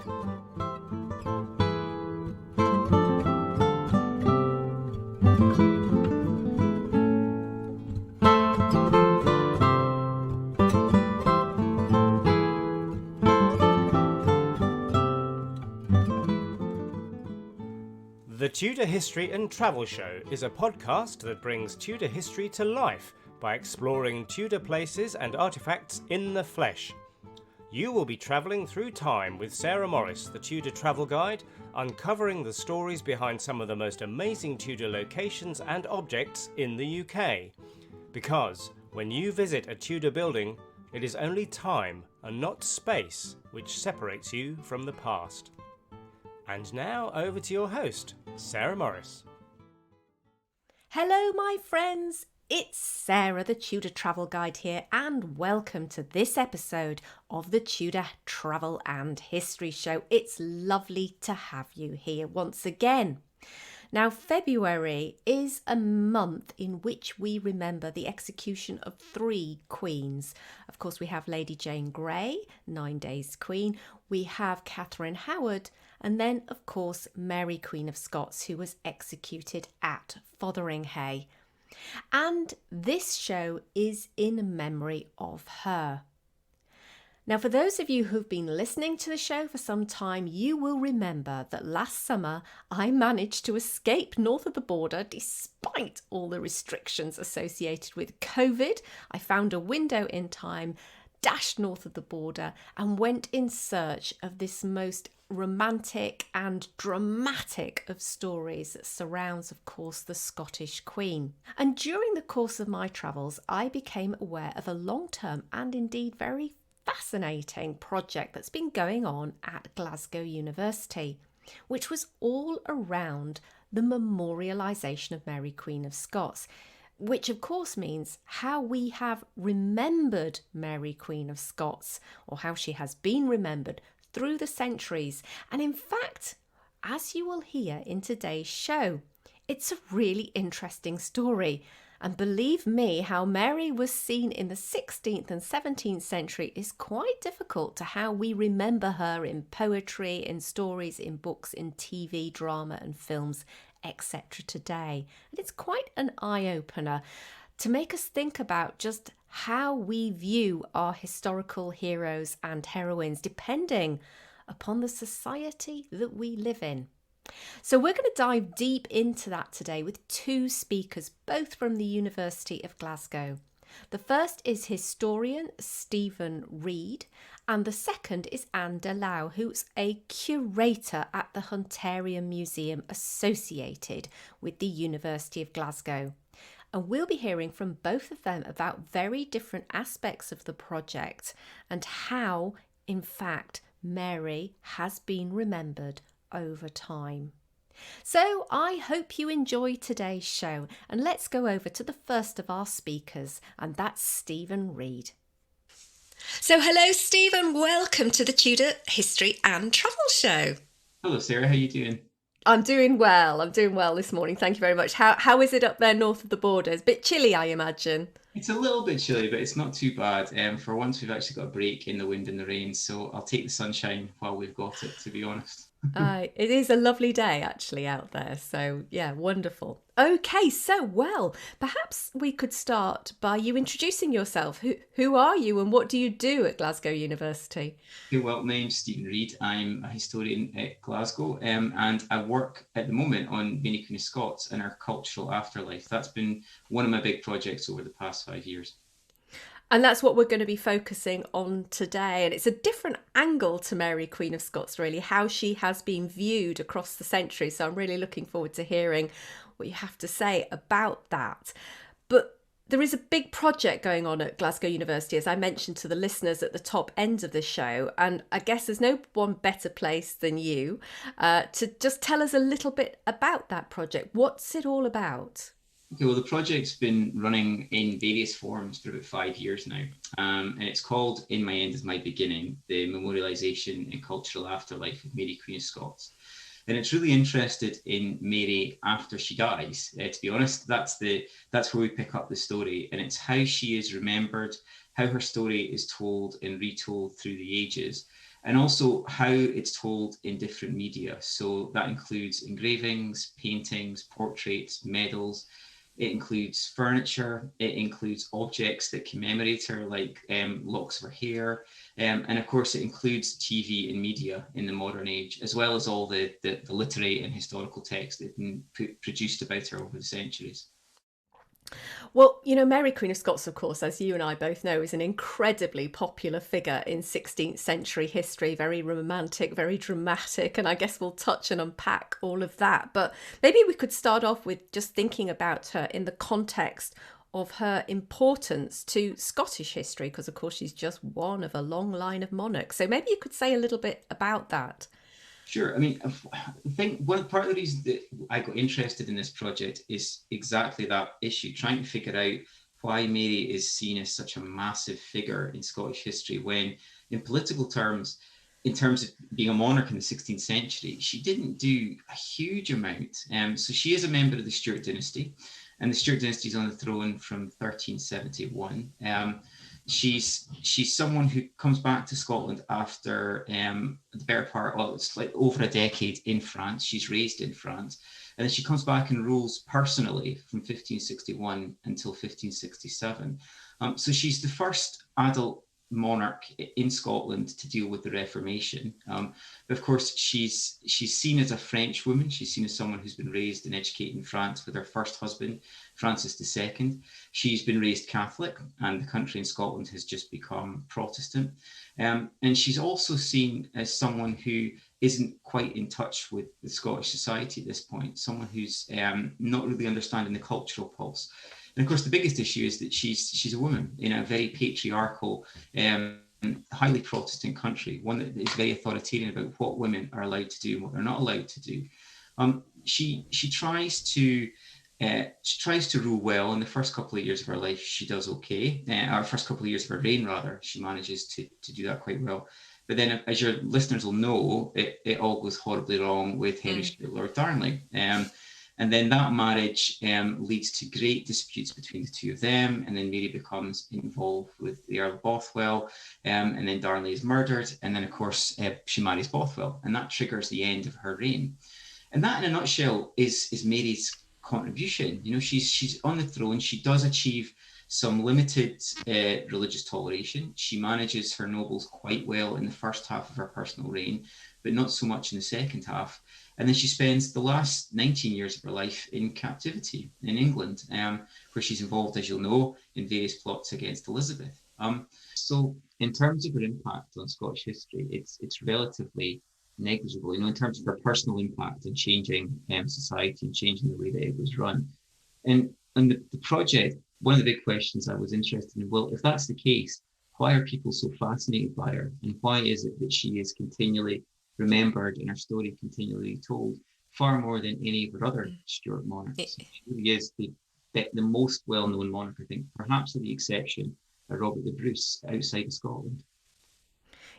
The Tudor History and Travel Show is a podcast that brings Tudor history to life by exploring Tudor places and artefacts in the flesh. You will be travelling through time with Sarah Morris, the Tudor travel guide, uncovering the stories behind some of the most amazing Tudor locations and objects in the UK. Because when you visit a Tudor building, it is only time and not space which separates you from the past. And now over to your host, Sarah Morris. Hello my friends, it's Sarah the Tudor Travel Guide here, and welcome to this episode of the Tudor Travel and History Show. It's lovely to have you here once again. Now, February is a month in which we remember the execution of 3 queens. Of course, we have Lady Jane Grey, 9 Days Queen. We have Catherine Howard, and then, of course, Mary Queen of Scots, who was executed at Fotheringhay. And this show is in memory of her. Now, for those of you who've been listening to the show for some time, you will remember that last summer I managed to escape north of the border despite all the restrictions associated with COVID. I found a window in time, dashed north of the border and went in search of this most romantic and dramatic of stories that surrounds, of course, the Scottish Queen. And during the course of my travels, I became aware of a long-term and indeed very fascinating project that's been going on at Glasgow University, which was all around the memorialisation of Mary Queen of Scots, which of course means how we have remembered Mary Queen of Scots, or how she has been remembered through the centuries. And in fact, as you will hear in today's show, it's a really interesting story. And believe me, how Mary was seen in the 16th and 17th century is quite difficult to how we remember her in poetry, in stories, in books, in TV, drama and films, etc. today. And it's quite an eye-opener to make us think about just how we view our historical heroes and heroines, depending upon the society that we live in. So we're going to dive deep into that today with 2 speakers, both from the University of Glasgow. The first is historian Steven Reid, and the second is Anne Dulau, who's a curator at the Hunterian Museum associated with the University of Glasgow. And we'll be hearing from both of them about very different aspects of the project and how, in fact, Mary has been remembered over time. So I hope you enjoy today's show, and let's go over to the first of our speakers, and that's Steven Reid. So hello Steven, welcome to the Tudor History and Travel Show. Hello Sarah, how are you doing? I'm doing well this morning, thank you very much. How is it up there north of the border? It's a bit chilly, I imagine. It's a little bit chilly, but it's not too bad. For once, we've actually got a break in the wind and the rain, so I'll take the sunshine while we've got it, to be honest. It is a lovely day actually out there, so yeah, wonderful. Okay, so well, perhaps we could start by you introducing yourself. Who are you and what do you do at Glasgow University? Well, my name's Steven Reid. I'm a historian at Glasgow, and I work at the moment on Mary Queen of Scots and her cultural afterlife. That's been one of my big projects over the past 5 years. And that's what we're going to be focusing on today. And it's a different angle to Mary Queen of Scots, really, how she has been viewed across the centuries. So I'm really looking forward to hearing what you have to say about that. But there is a big project going on at Glasgow University, as I mentioned to the listeners at the top end of the show. And I guess there's no one better place than you to just tell us a little bit about that project. What's it all about? Okay, well, the project's been running in various forms for about 5 years now, and it's called In My End Is My Beginning, the Memorialisation and Cultural Afterlife of Mary Queen of Scots. And it's really interested in Mary after she dies. To be honest, that's where we pick up the story, and it's how she is remembered how her story is told and retold through the ages, and also how it's told in different media. So that includes engravings, paintings, portraits, medals. It includes furniture. It includes objects that commemorate her, like locks of her hair. And of course, it includes TV and media in the modern age, as well as all the literary and historical texts that have been produced about her over the centuries. Well, Mary Queen of Scots, of course, as you and I both know, is an incredibly popular figure in 16th century history, very romantic, very dramatic, and I guess we'll touch and unpack all of that. But maybe we could start off with just thinking about her in the context of her importance to Scottish history, because of course she's just one of a long line of monarchs. So maybe you could say a little bit about that. Sure. I mean, I think one part of the reason that I got interested in this project is exactly that issue, trying to figure out why Mary is seen as such a massive figure in Scottish history when, in political terms, in terms of being a monarch in the 16th century, she didn't do a huge amount. So she is a member of the Stuart dynasty, and the Stuart dynasty is on the throne from 1371. She's someone who comes back to Scotland after the better part, well, it's like over a decade in France. She's raised in France. And then she comes back and rules personally from 1561 until 1567. So she's the first adult monarch in Scotland to deal with the Reformation. But of course, she's seen as a French woman. She's seen as someone who's been raised and educated in France with her first husband, Francis II. She's been raised Catholic, and the country in Scotland has just become Protestant. And she's also seen as someone who isn't quite in touch with the Scottish society at this point, someone who's not really understanding the cultural pulse. And of course, the biggest issue is that she's a woman in a very patriarchal, highly Protestant country, one that is very authoritarian about what women are allowed to do and what they're not allowed to do. She tries to rule well. In the first couple of years of her life, she does okay. Our first couple of years of her reign, rather, she manages to do that quite well. But then, as your listeners will know, it all goes horribly wrong with Henry Stuart Lord Darnley. And then that marriage leads to great disputes between the two of them. And then Mary becomes involved with the Earl of Bothwell. And then Darnley is murdered. And then, of course, she marries Bothwell. And that triggers the end of her reign. And that, in a nutshell, is Mary's contribution. She's on the throne. She does achieve some limited religious toleration. She manages her nobles quite well in the first half of her personal reign, but not so much in the second half. And then she spends the last 19 years of her life in captivity in England, where she's involved, as you'll know, in various plots against Elizabeth. So in terms of her impact on Scottish history, it's relatively negligible, in terms of her personal impact in changing society and changing the way that it was run. And the project, one of the big questions I was interested in, well, if that's the case, why are people so fascinated by her? And why is it that she is continually remembered and her story continually told far more than any of her other Stuart monarchs? She really is the most well-known monarch, I think, perhaps with the exception of Robert the Bruce outside of Scotland.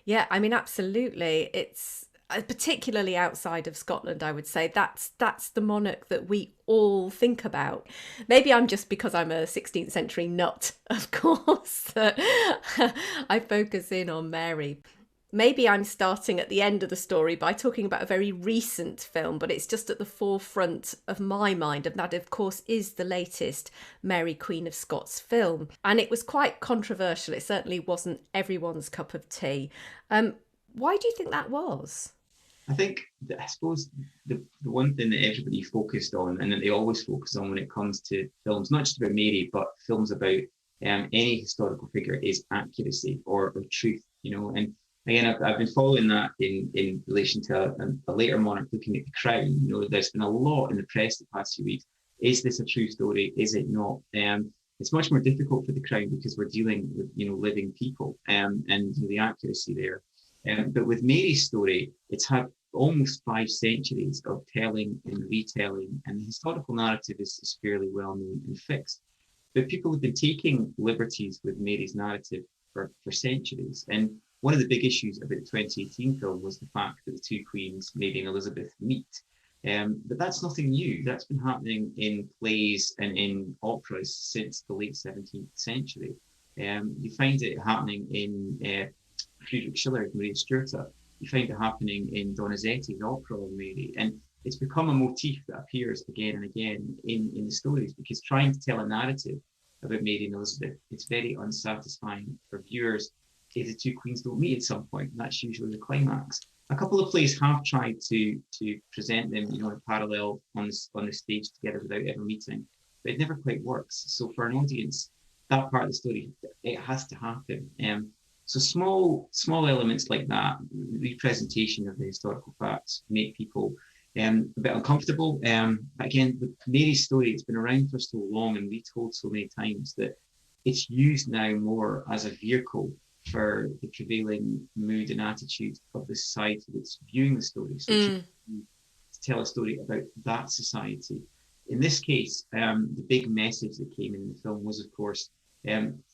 Yeah, I mean, absolutely. It's particularly outside of Scotland, I would say that's the monarch that we all think about. Maybe I'm just, because I'm a 16th century nut, of course, that I focus in on Mary. Maybe I'm starting at the end of the story by talking about a very recent film, but it's just at the forefront of my mind, and that, of course, is the latest Mary Queen of Scots film. And it was quite controversial. It certainly wasn't everyone's cup of tea. Why do you think that was? I suppose the one thing that everybody focused on, and that they always focus on when it comes to films, not just about Mary, but films about any historical figure, is accuracy or truth, And again, I've been following that in relation to a later monarch looking at the crown. There's been a lot in the press the past few weeks. Is this a true story? Is it not? It's much more difficult for the crown because we're dealing with living people and the accuracy there. But with Mary's story, it's had almost 5 centuries of telling and retelling, and the historical narrative is fairly well known and fixed. But people have been taking liberties with Mary's narrative for centuries. And one of the big issues about the 2018 film was the fact that the two queens, Mary and Elizabeth, meet. But that's nothing new. That's been happening in plays and in operas since the late 17th century. You find it happening in Friedrich Schiller's Maria Stuarta. You find it happening in Donizetti's opera on Mary. And it's become a motif that appears again and again in the stories, because trying to tell a narrative about Mary and Elizabeth, it's very unsatisfying for viewers if the two queens don't meet at some point. That's usually the climax. A couple of plays have tried to present them, in parallel on the stage together without ever meeting, but it never quite works. So for an audience, that part of the story, it has to happen. So small elements like that, representation of the historical facts, make people a bit uncomfortable. But again, with Mary's story, it's been around for so long and retold so many times that it's used now more as a vehicle for the prevailing mood and attitude of the society that's viewing the story. So to tell a story about that society. In this case, the big message that came in the film was, of course,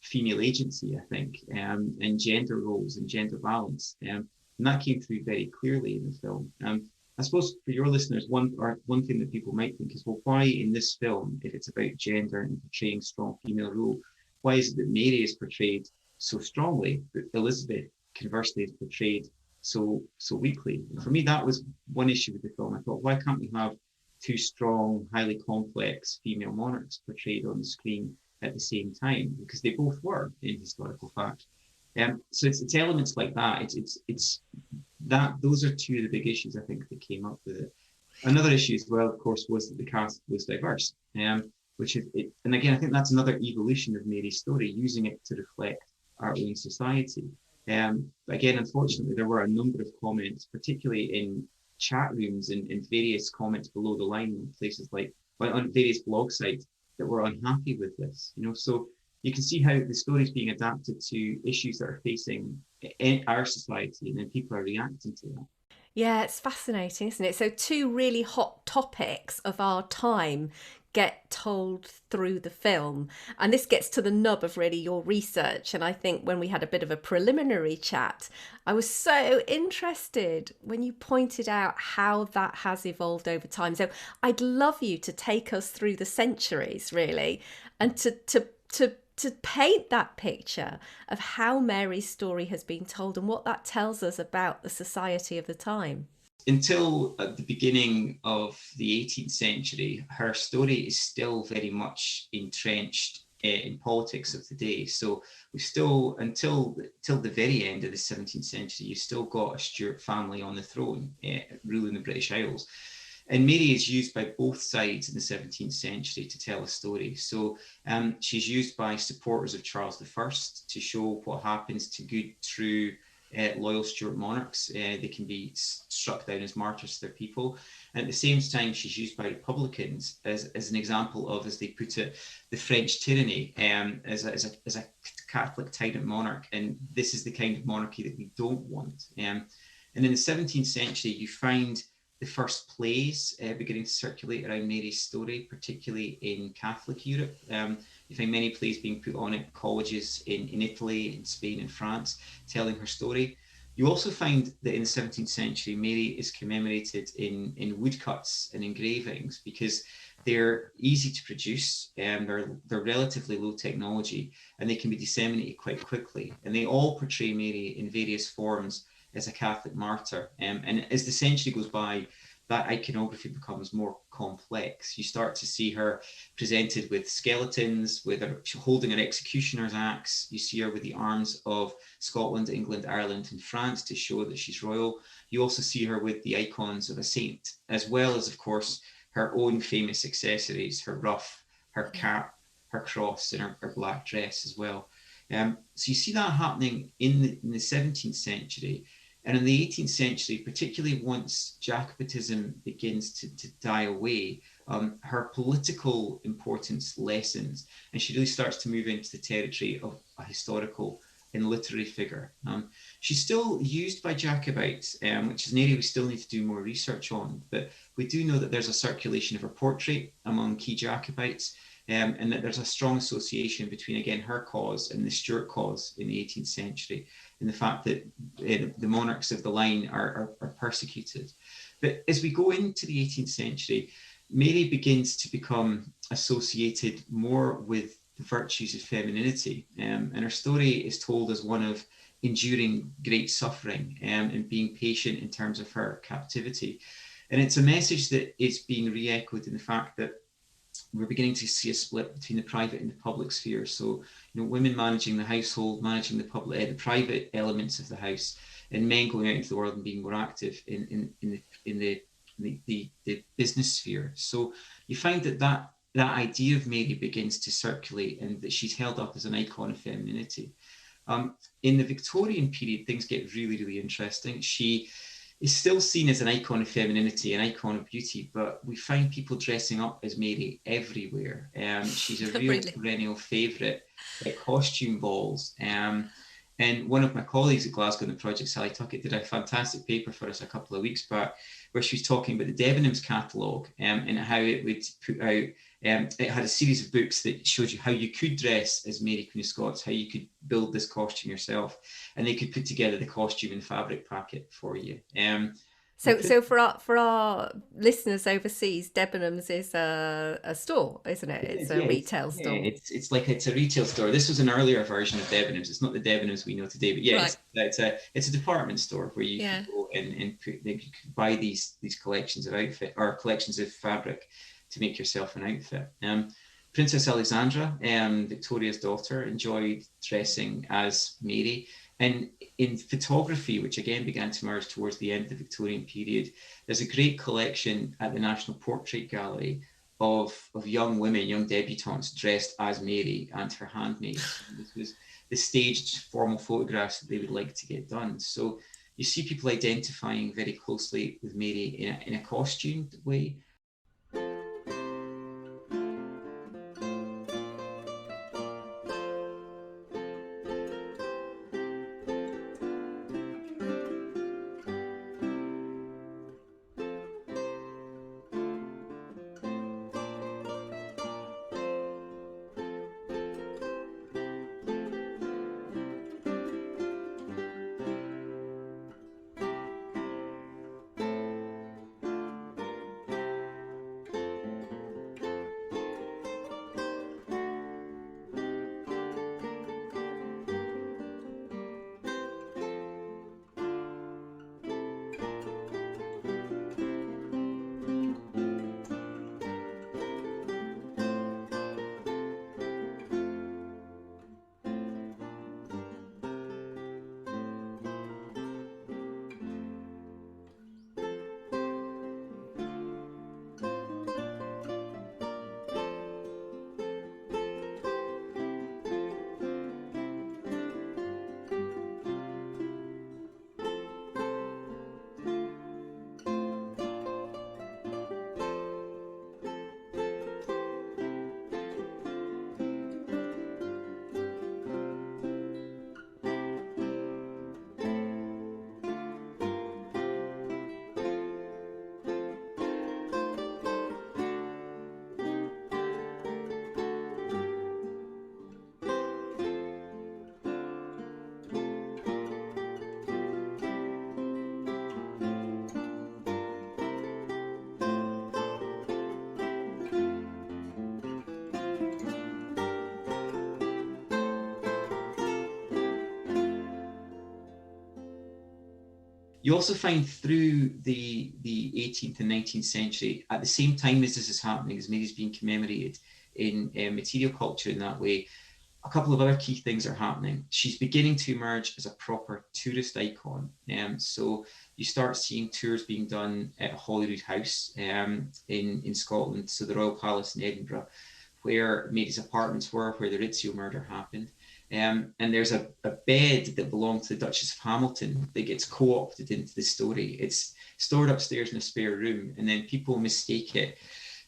female agency, I think, and gender roles and gender balance. And that came through very clearly in the film. I suppose for your listeners, one thing that people might think is, well, why in this film, if it's about gender and portraying strong female role, why is it that Mary is portrayed so strongly, but Elizabeth, conversely, is portrayed so weakly? And for me, that was one issue with the film. I thought, why can't we have two strong, highly complex female monarchs portrayed on the screen at the same time? Because they both were in historical fact. So it's elements like that. It's that those are two of the big issues I think that came up with it. Another issue as well, of course, was that the cast was diverse, which is it. And again, I think that's another evolution of Mary's story, using it to reflect our own society. Again, unfortunately, there were a number of comments, particularly in chat rooms and various comments below the line in places like on various blog sites, that were unhappy with this. So you can see how the story is being adapted to issues that are facing in our society, and then people are reacting to that. Yeah, it's fascinating, isn't it? So two really hot topics of our time get told through the film. And this gets to the nub of really your research. And I think when we had a bit of a preliminary chat, I was so interested when you pointed out how that has evolved over time. So I'd love you to take us through the centuries, really, and to paint that picture of how Mary's story has been told and what that tells us about the society of the time. Until at the beginning of the 18th century, her story is still very much entrenched in politics of the day. So we still, until the very end of the 17th century, you've still got a Stuart family on the throne ruling the British Isles. And Mary is used by both sides in the 17th century to tell a story. So she's used by supporters of Charles I to show what happens to good, true, loyal Stuart monarchs. They can be struck down as martyrs to their people. And at the same time, she's used by Republicans as an example of, as they put it, the French tyranny, as a Catholic tyrant monarch. And this is the kind of monarchy that we don't want. And in the 17th century, you find the first plays beginning to circulate around Mary's story, particularly in Catholic Europe. You find many plays being put on at colleges in Italy, in Spain, and France, telling her story. You also find that in the 17th century, Mary is commemorated in woodcuts and engravings because they're easy to produce, they're relatively low technology, and they can be disseminated quite quickly. And they all portray Mary in various forms as a Catholic martyr. And as the century goes by, that iconography becomes more complex. You start to see her presented with skeletons, with her holding an executioner's axe. You see her with the arms of Scotland, England, Ireland, and France to show that she's royal. You also see her with the icons of a saint, as well as, of course, her own famous accessories, her ruff, her cap, her cross, and her black dress as well. So you see that happening in the 17th century. And in the 18th century, particularly once Jacobitism begins to die away, her political importance lessens, and she really starts to move into the territory of a historical and literary figure. She's still used by Jacobites, which is an area we still need to do more research on, but we do know that there's a circulation of her portrait among key Jacobites, and that there's a strong association between, again, her cause and the Stuart cause in the 18th century, and the fact that the monarchs of the line are persecuted. But as we go into the 18th century, Mary begins to become associated more with the virtues of femininity. And her story is told as one of enduring great suffering and being patient in terms of her captivity. And it's a message that is being re-echoed in the fact that we're beginning to see a split between the private and the public sphere. So, women managing the household, managing the private elements of the house, and men going out into the world and being more active in the business sphere. So you find that idea of Mary begins to circulate, and that she's held up as an icon of femininity. In the Victorian period, things get really, really interesting. She is still seen as an icon of femininity, an icon of beauty, but we find people dressing up as Mary everywhere. She's a real perennial favourite at costume balls. And one of my colleagues at Glasgow in the project, Sally Tuckett, did a fantastic paper for us a couple of weeks back, where she was talking about the Debenhams catalogue and how it would put out, it had a series of books that showed you how you could dress as Mary Queen of Scots, how you could build this costume yourself, and they could put together the costume and fabric packet for you. So for our listeners overseas, Debenhams is a store, isn't it? It's a retail store. It's a retail store. This was an earlier version of Debenhams. It's not the Debenhams we know today, but it's a department store where you can go and you can buy these collections of outfit or collections of fabric to make yourself an outfit. Princess Alexandra, Victoria's daughter, enjoyed dressing as Mary. And in photography, which again began to emerge towards the end of the Victorian period, there's a great collection at the National Portrait Gallery of young women, young debutantes dressed as Mary and her handmaids. This was the staged formal photographs that they would like to get done. So you see people identifying very closely with Mary in a costumed way. You also find through the 18th and 19th century, at the same time as this is happening, as Mary's being commemorated in material culture in that way, a couple of other key things are happening. She's beginning to emerge as a proper tourist icon. So you start seeing tours being done at Holyrood House in Scotland, so the Royal Palace in Edinburgh, where Mary's apartments were, where the Rizzio murder happened. And there's a bed that belonged to the Duchess of Hamilton that gets co-opted into the story. It's stored upstairs in a spare room, and then people mistake it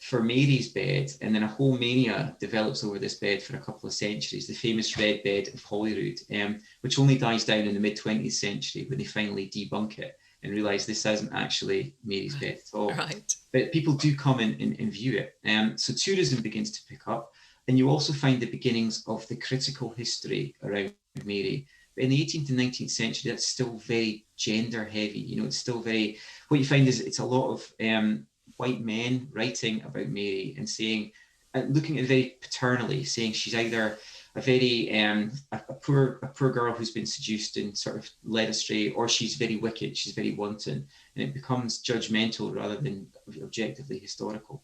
for Mary's bed, and then a whole mania develops over this bed for a couple of centuries, the famous Red Bed of Holyrood, which only dies down in the mid-20th century when they finally debunk it and realise this isn't actually Mary's bed at all. Right. But people do come and view it. So tourism begins to pick up. And you also find the beginnings of the critical history around Mary. But in the 18th and 19th century, that's still very gender heavy. It's still very, what you find is it's a lot of white men writing about Mary and saying looking at it very paternally, saying she's either a very a poor girl who's been seduced and sort of led astray, or she's very wicked, she's very wanton, and it becomes judgmental rather than objectively historical.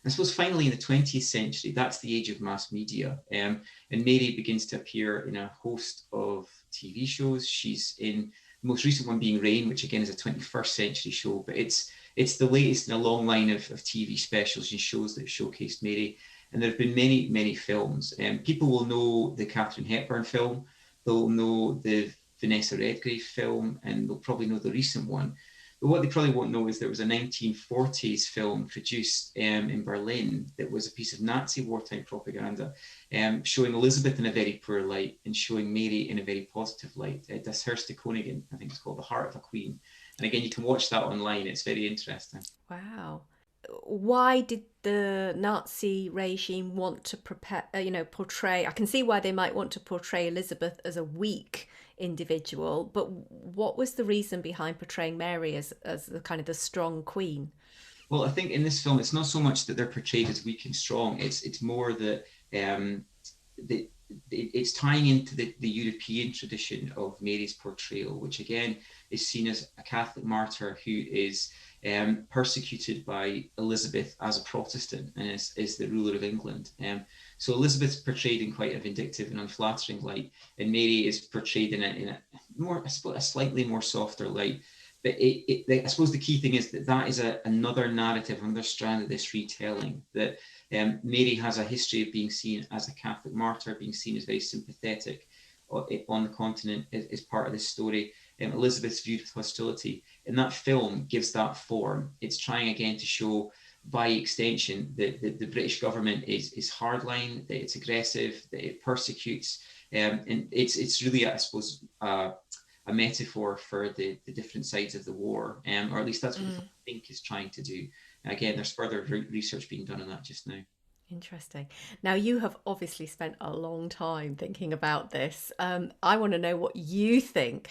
I suppose finally in the 20th century, that's the age of mass media, and Mary begins to appear in a host of TV shows. She's in the most recent one being Rain, which again is a 21st century show, but it's the latest in a long line of TV specials and shows that showcased Mary. And there have been many, many films. People will know the Katharine Hepburn film, they'll know the Vanessa Redgrave film, and they'll probably know the recent one. But what they probably won't know is there was a 1940s film produced in Berlin that was a piece of Nazi wartime propaganda, showing Elizabeth in a very poor light and showing Mary in a very positive light. Das Herz der Königin, I think it's called, The Heart of a Queen. And again, you can watch that online. It's very interesting. Wow. Why did the Nazi regime want to portray? I can see why they might want to portray Elizabeth as a weak individual, but what was the reason behind portraying Mary as the kind of the strong queen? Well, I think in this film, it's not so much that they're portrayed as weak and strong. It's more that it's tying into the European tradition of Mary's portrayal, which again is seen as a Catholic martyr who is persecuted by Elizabeth as a Protestant and is the ruler of England. So Elizabeth's portrayed in quite a vindictive and unflattering light, and Mary is portrayed in a slightly more softer light. But I suppose the key thing is that is another narrative, another strand of this retelling, that Mary has a history of being seen as a Catholic martyr, being seen as very sympathetic on the continent is part of this story. Elizabeth's viewed with hostility, and that film gives that form. It's trying again to show, by extension, that the British government is hardline, that it's aggressive, that it persecutes, and it's really, I suppose, a metaphor for the different sides of the war, or at least that's what I think is trying to do. Again, there's further research being done on that just now. Interesting. Now, you have obviously spent a long time thinking about this. I want to know what you think.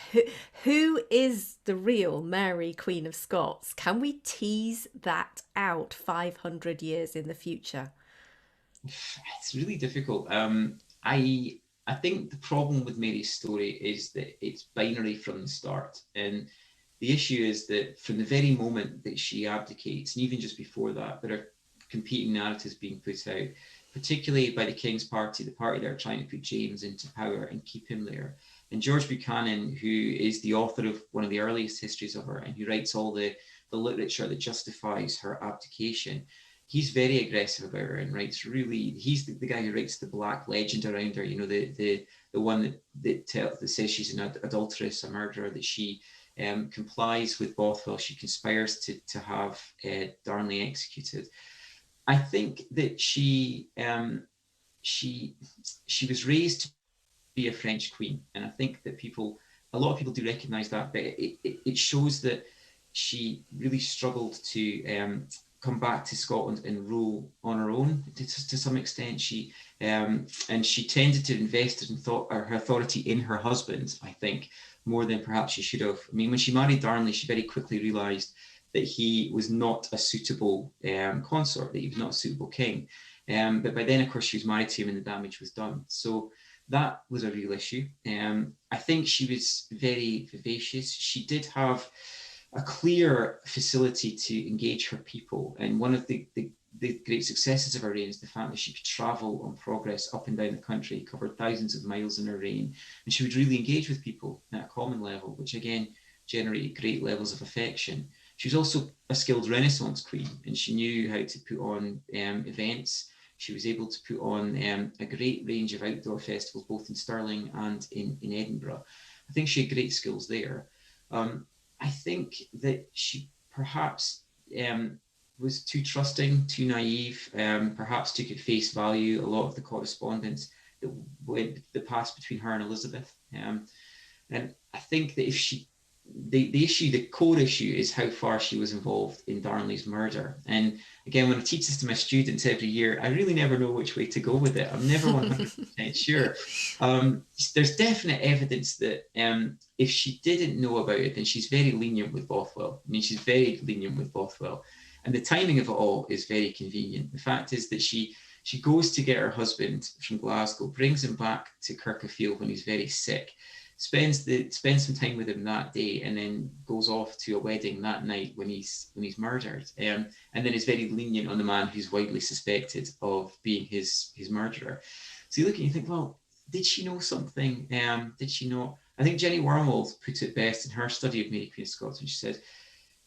Who is the real Mary, Queen of Scots? Can we tease that out 500 years in the future? It's really difficult. I think the problem with Mary's story is that it's binary from the start. And the issue is that from the very moment that she abdicates, and even just before that, there are competing narratives being put out, particularly by the King's Party, the party that are trying to put James into power and keep him there. And George Buchanan, who is the author of one of the earliest histories of her, and who writes all the literature that justifies her abdication, he's very aggressive about her and writes he's the guy who writes the black legend around her, the one that says she's an adulteress, a murderer, that she complies with Bothwell, she conspires to have Darnley executed. I think that she was raised to be a French queen, and I think that a lot of people do recognise that, but it shows that she really struggled to come back to Scotland and rule on her own to some extent. And she tended to invest her authority in her husband, I think, more than perhaps she should have. I mean, when she married Darnley, she very quickly realised that he was not a suitable consort, that he was not a suitable king. But by then, of course, she was married to him and the damage was done. So that was a real issue. I think she was very vivacious. She did have a clear facility to engage her people. And one of the great successes of her reign is the fact that she could travel on progress up and down the country, covered thousands of miles in her reign. And she would really engage with people at a common level, which again, generated great levels of affection. She was also a skilled Renaissance queen, and she knew how to put on events. She was able to put on a great range of outdoor festivals, both in Stirling and in Edinburgh. I think she had great skills there. I think that she perhaps was too trusting, too naive, perhaps took at face value a lot of the correspondence that passed between her and Elizabeth. And I think that if the core issue is how far she was involved in Darnley's murder. And again, when I teach this to my students every year, I really never know which way to go with it. I'm never 100% sure. There's definite evidence that if she didn't know about it, then she's very lenient with Bothwell. I mean, she's very lenient with Bothwell. And the timing of it all is very convenient. The fact is that she She goes to get her husband from Glasgow, brings him back to Kirkafield when he's very sick, spends some time with him that day, and then goes off to a wedding that night when he's murdered. And then is very lenient on the man who's widely suspected of being his murderer. So you look and you think, well, did she know something? Did she not? I think Jenny Wormald put it best in her study of Mary Queen of Scots, and she said,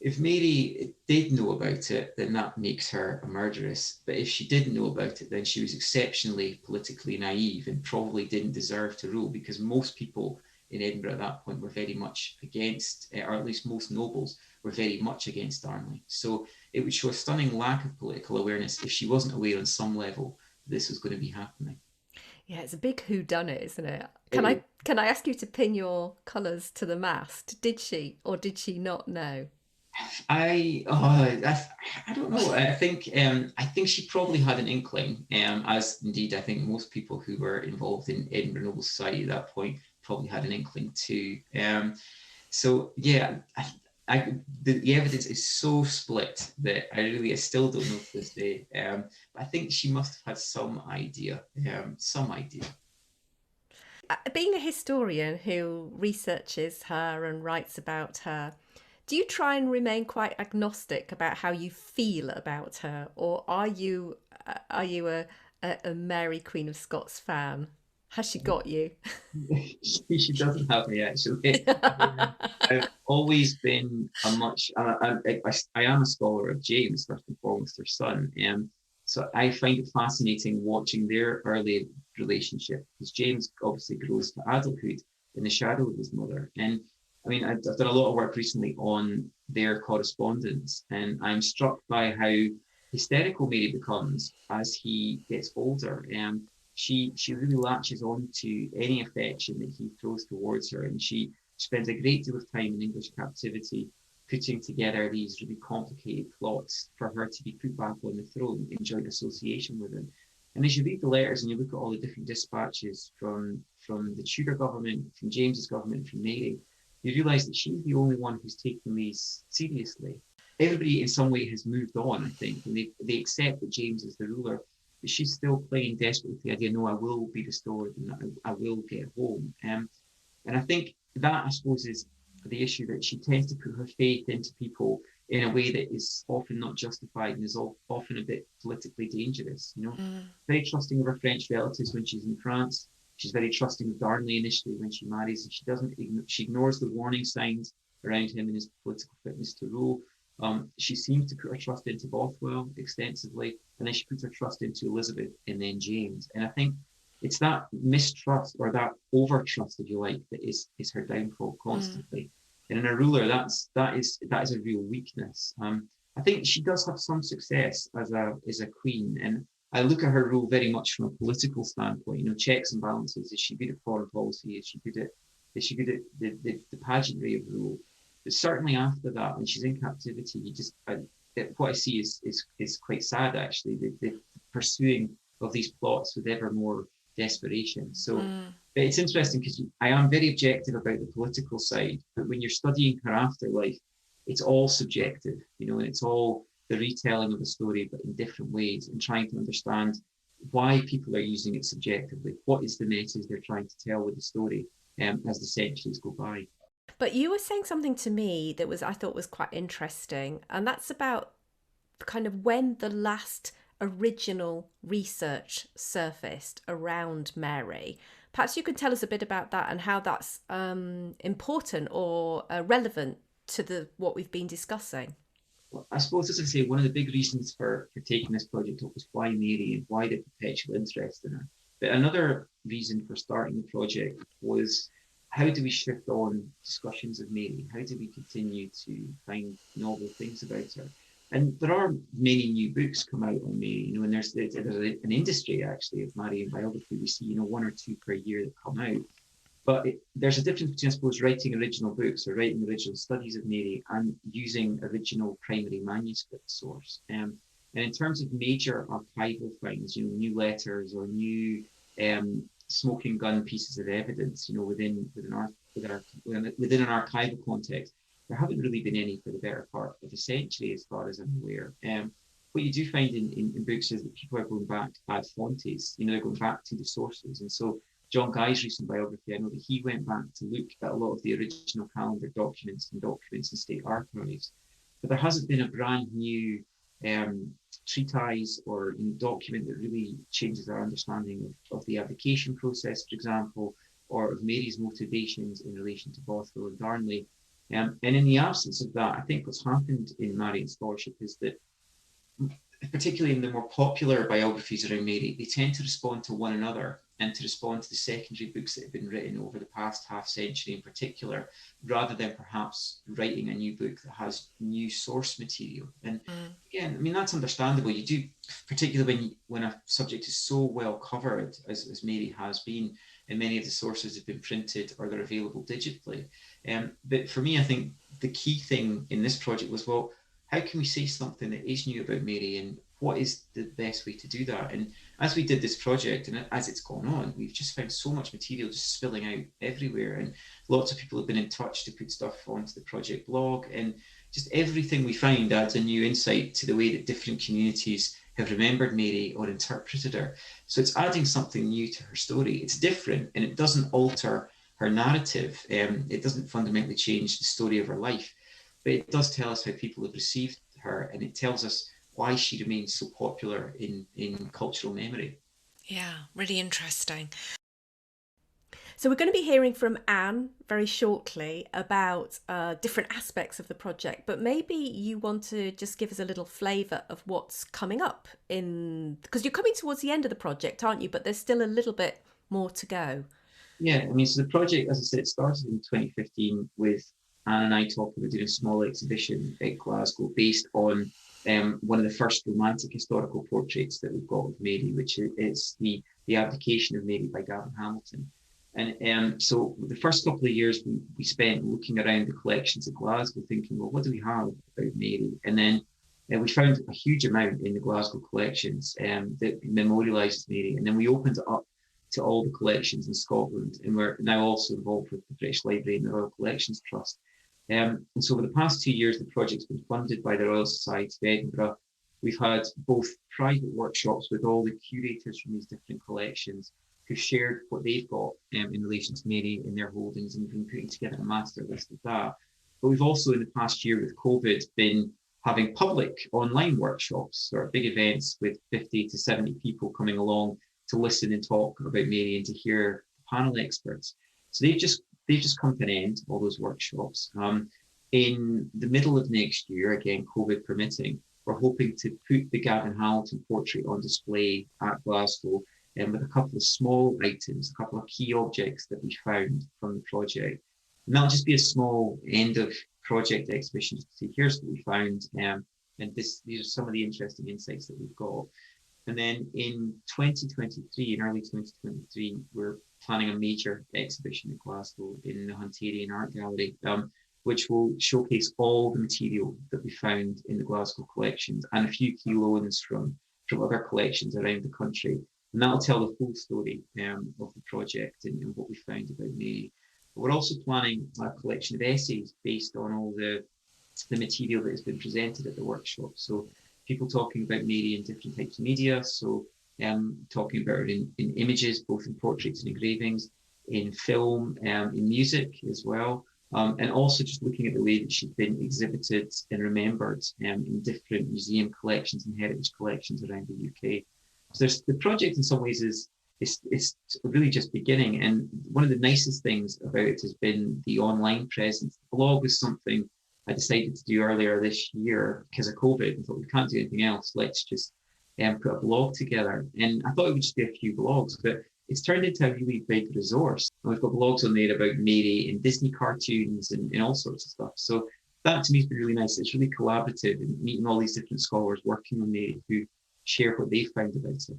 if Mary did know about it, then that makes her a murderess. But if she didn't know about it, then she was exceptionally politically naive and probably didn't deserve to rule, because most people in Edinburgh at that point were very much against, or at least most nobles were very much against Darnley. So it would show a stunning lack of political awareness if she wasn't aware on some level this was going to be happening. Yeah, it's a big whodunit, isn't it? Can I ask you to pin your colours to the mast? Did she or did she not know? I don't know. I think she probably had an inkling, as indeed I think most people who were involved in Edinburgh Noble Society at that point probably had an inkling too. So yeah, the evidence is so split that I still don't know to this day. But I think she must have had some idea. Being a historian who researches her and writes about her, do you try and remain quite agnostic about how you feel about her, or are you a Mary Queen of Scots fan? Has she got you? She doesn't have me, actually. I've always been I am a scholar of James, first and foremost, her son. So I find it fascinating watching their early relationship, because James obviously grows to adulthood in the shadow of his mother. And I mean, I've done a lot of work recently on their correspondence, and I'm struck by how hysterical Mary becomes as he gets older. She really latches on to any affection that he throws towards her, and she spends a great deal of time in English captivity putting together these really complicated plots for her to be put back on the throne in joint association with him. And as you read the letters and you look at all the different dispatches from the Tudor government, from James's government, from Mary, you realise that she's the only one who's taking these seriously. Everybody in some way has moved on, I think, and they accept that James is the ruler, but she's still playing desperately with the idea, no, I will be restored and I will get home. And I think that, I suppose, is the issue, that she tends to put her faith into people in a way that is often not justified and is often a bit politically dangerous. Very trusting of her French relatives when she's in France. She's very trusting of Darnley initially when she marries, and she ignores the warning signs around him and his political fitness to rule. She seems to put her trust into Bothwell extensively, and then she puts her trust into Elizabeth and then James. And I think it's that mistrust, or that over-trust, if you like, that is her downfall constantly. And in a ruler, that is a real weakness. I think she does have some success as a queen, and I look at her rule very much from a political standpoint. Checks and balances. Is she good at foreign policy? Is she good at the pageantry of rule? But certainly after that, when she's in captivity, what I see is quite sad, actually. The pursuing of these plots with ever more desperation. So it's interesting, because I am very objective about the political side, but when you're studying her afterlife, it's all subjective, and it's all the retelling of a story, but in different ways, and trying to understand why people are using it subjectively. What is the message they're trying to tell with the story as the centuries go by? But you were saying something to me that I thought was quite interesting, and that's about kind of when the last original research surfaced around Mary. Perhaps you could tell us a bit about that and how that's important or relevant to what we've been discussing. Well, I suppose, as I say, one of the big reasons for taking this project up was why Mary and why the perpetual interest in her. But another reason for starting the project was, how do we shift on discussions of Mary? How do we continue to find novel things about her? And there are many new books come out on Mary, and there's an industry actually of Marian biography. We see, 1 or 2 per year that come out. But there's a difference between, I suppose, writing original books or writing original studies of Mary and using original primary manuscript source. And in terms of major archival finds, new letters or new smoking gun pieces of evidence, within an archival context, there haven't really been any for the better part of a century, as far as I'm aware. what you do find in books is that people are going back ad fontes, they're going back to the sources. And so John Guy's recent biography, I know that he went back to look at a lot of the original calendar documents in state archives. But there hasn't been a brand new treatise or document that really changes our understanding of the abdication process, for example, or of Mary's motivations in relation to Bothwell and Darnley. And in the absence of that, I think what's happened in Marian scholarship is that, particularly in the more popular biographies around Mary, they tend to respond to one another and to respond to the secondary books that have been written over the past half century in particular, rather than perhaps writing a new book that has new source material. And again, that's understandable. You do, particularly when a subject is so well covered as Mary has been, and many of the sources have been printed or they're available digitally. But for me, I think the key thing in this project was, well, how can we say something that is new about Mary, and what is the best way to do that? And as we did this project, and as it's gone on, we've just found so much material just spilling out everywhere, and lots of people have been in touch to put stuff onto the project blog, and just everything we find adds a new insight to the way that different communities have remembered Mary or interpreted her. So it's adding something new to her story. It's different, and it doesn't alter her narrative. It doesn't fundamentally change the story of her life, but it does tell us how people have received her, and it tells us why she remains so popular in cultural memory. Yeah, really interesting. So we're going to be hearing from Anne very shortly about different aspects of the project, but maybe you want to just give us a little flavour of what's coming up because you're coming towards the end of the project, aren't you? But there's still a little bit more to go. Yeah, so the project, as I said, started in 2015 with Anne and I talking about doing a small exhibition at Glasgow based on one of the first romantic historical portraits that we've got of Mary, which is the Abdication of Mary by Gavin Hamilton. And so the first couple of years we spent looking around the collections at Glasgow thinking, well, what do we have about Mary? And then we found a huge amount in the Glasgow collections that memorialises Mary. And then we opened it up to all the collections in Scotland. And we're now also involved with the British Library and the Royal Collections Trust. And so over the past 2 years, the project's been funded by the Royal Society of Edinburgh. We've had both private workshops with all the curators from these different collections who shared what they've got in relation to Mary in their holdings, and we've been putting together a master list of that. But we've also, in the past year with COVID, been having public online workshops, sort of big events with 50 to 70 people coming along to listen and talk about Mary and to hear panel experts. So they've just come to an end, all those workshops. In the middle of next year, again, COVID permitting, we're hoping to put the Gavin Hamilton portrait on display at Glasgow, and with a couple of small items, a couple of key objects that we found from the project. And that'll just be a small end of project exhibition to see, here's what we found, and these are some of the interesting insights that we've got. And then in 2023, in early 2023, we're planning a major exhibition in Glasgow in the Hunterian Art Gallery, which will showcase all the material that we found in the Glasgow collections and a few key loans from other collections around the country. And that'll tell the full story of the project and what we found about Mary. But we're also planning a collection of essays based on all the material that has been presented at the workshop. So people talking about Mary in different types of media. So talking about her in images, both in portraits and engravings, in film, in music as well. And also just looking at the way that she's been exhibited and remembered in different museum collections and heritage collections around the UK. So the project in some ways is really just beginning. And one of the nicest things about it has been the online presence. The blog was something I decided to do earlier this year because of COVID. I thought we can't do anything else. Let's just put a blog together. And I thought it would just be a few blogs, but it's turned into a really big resource. And we've got blogs on there about Mary and Disney cartoons and all sorts of stuff. So that to me has been really nice. It's really collaborative and meeting all these different scholars working on Mary who share what they found about it.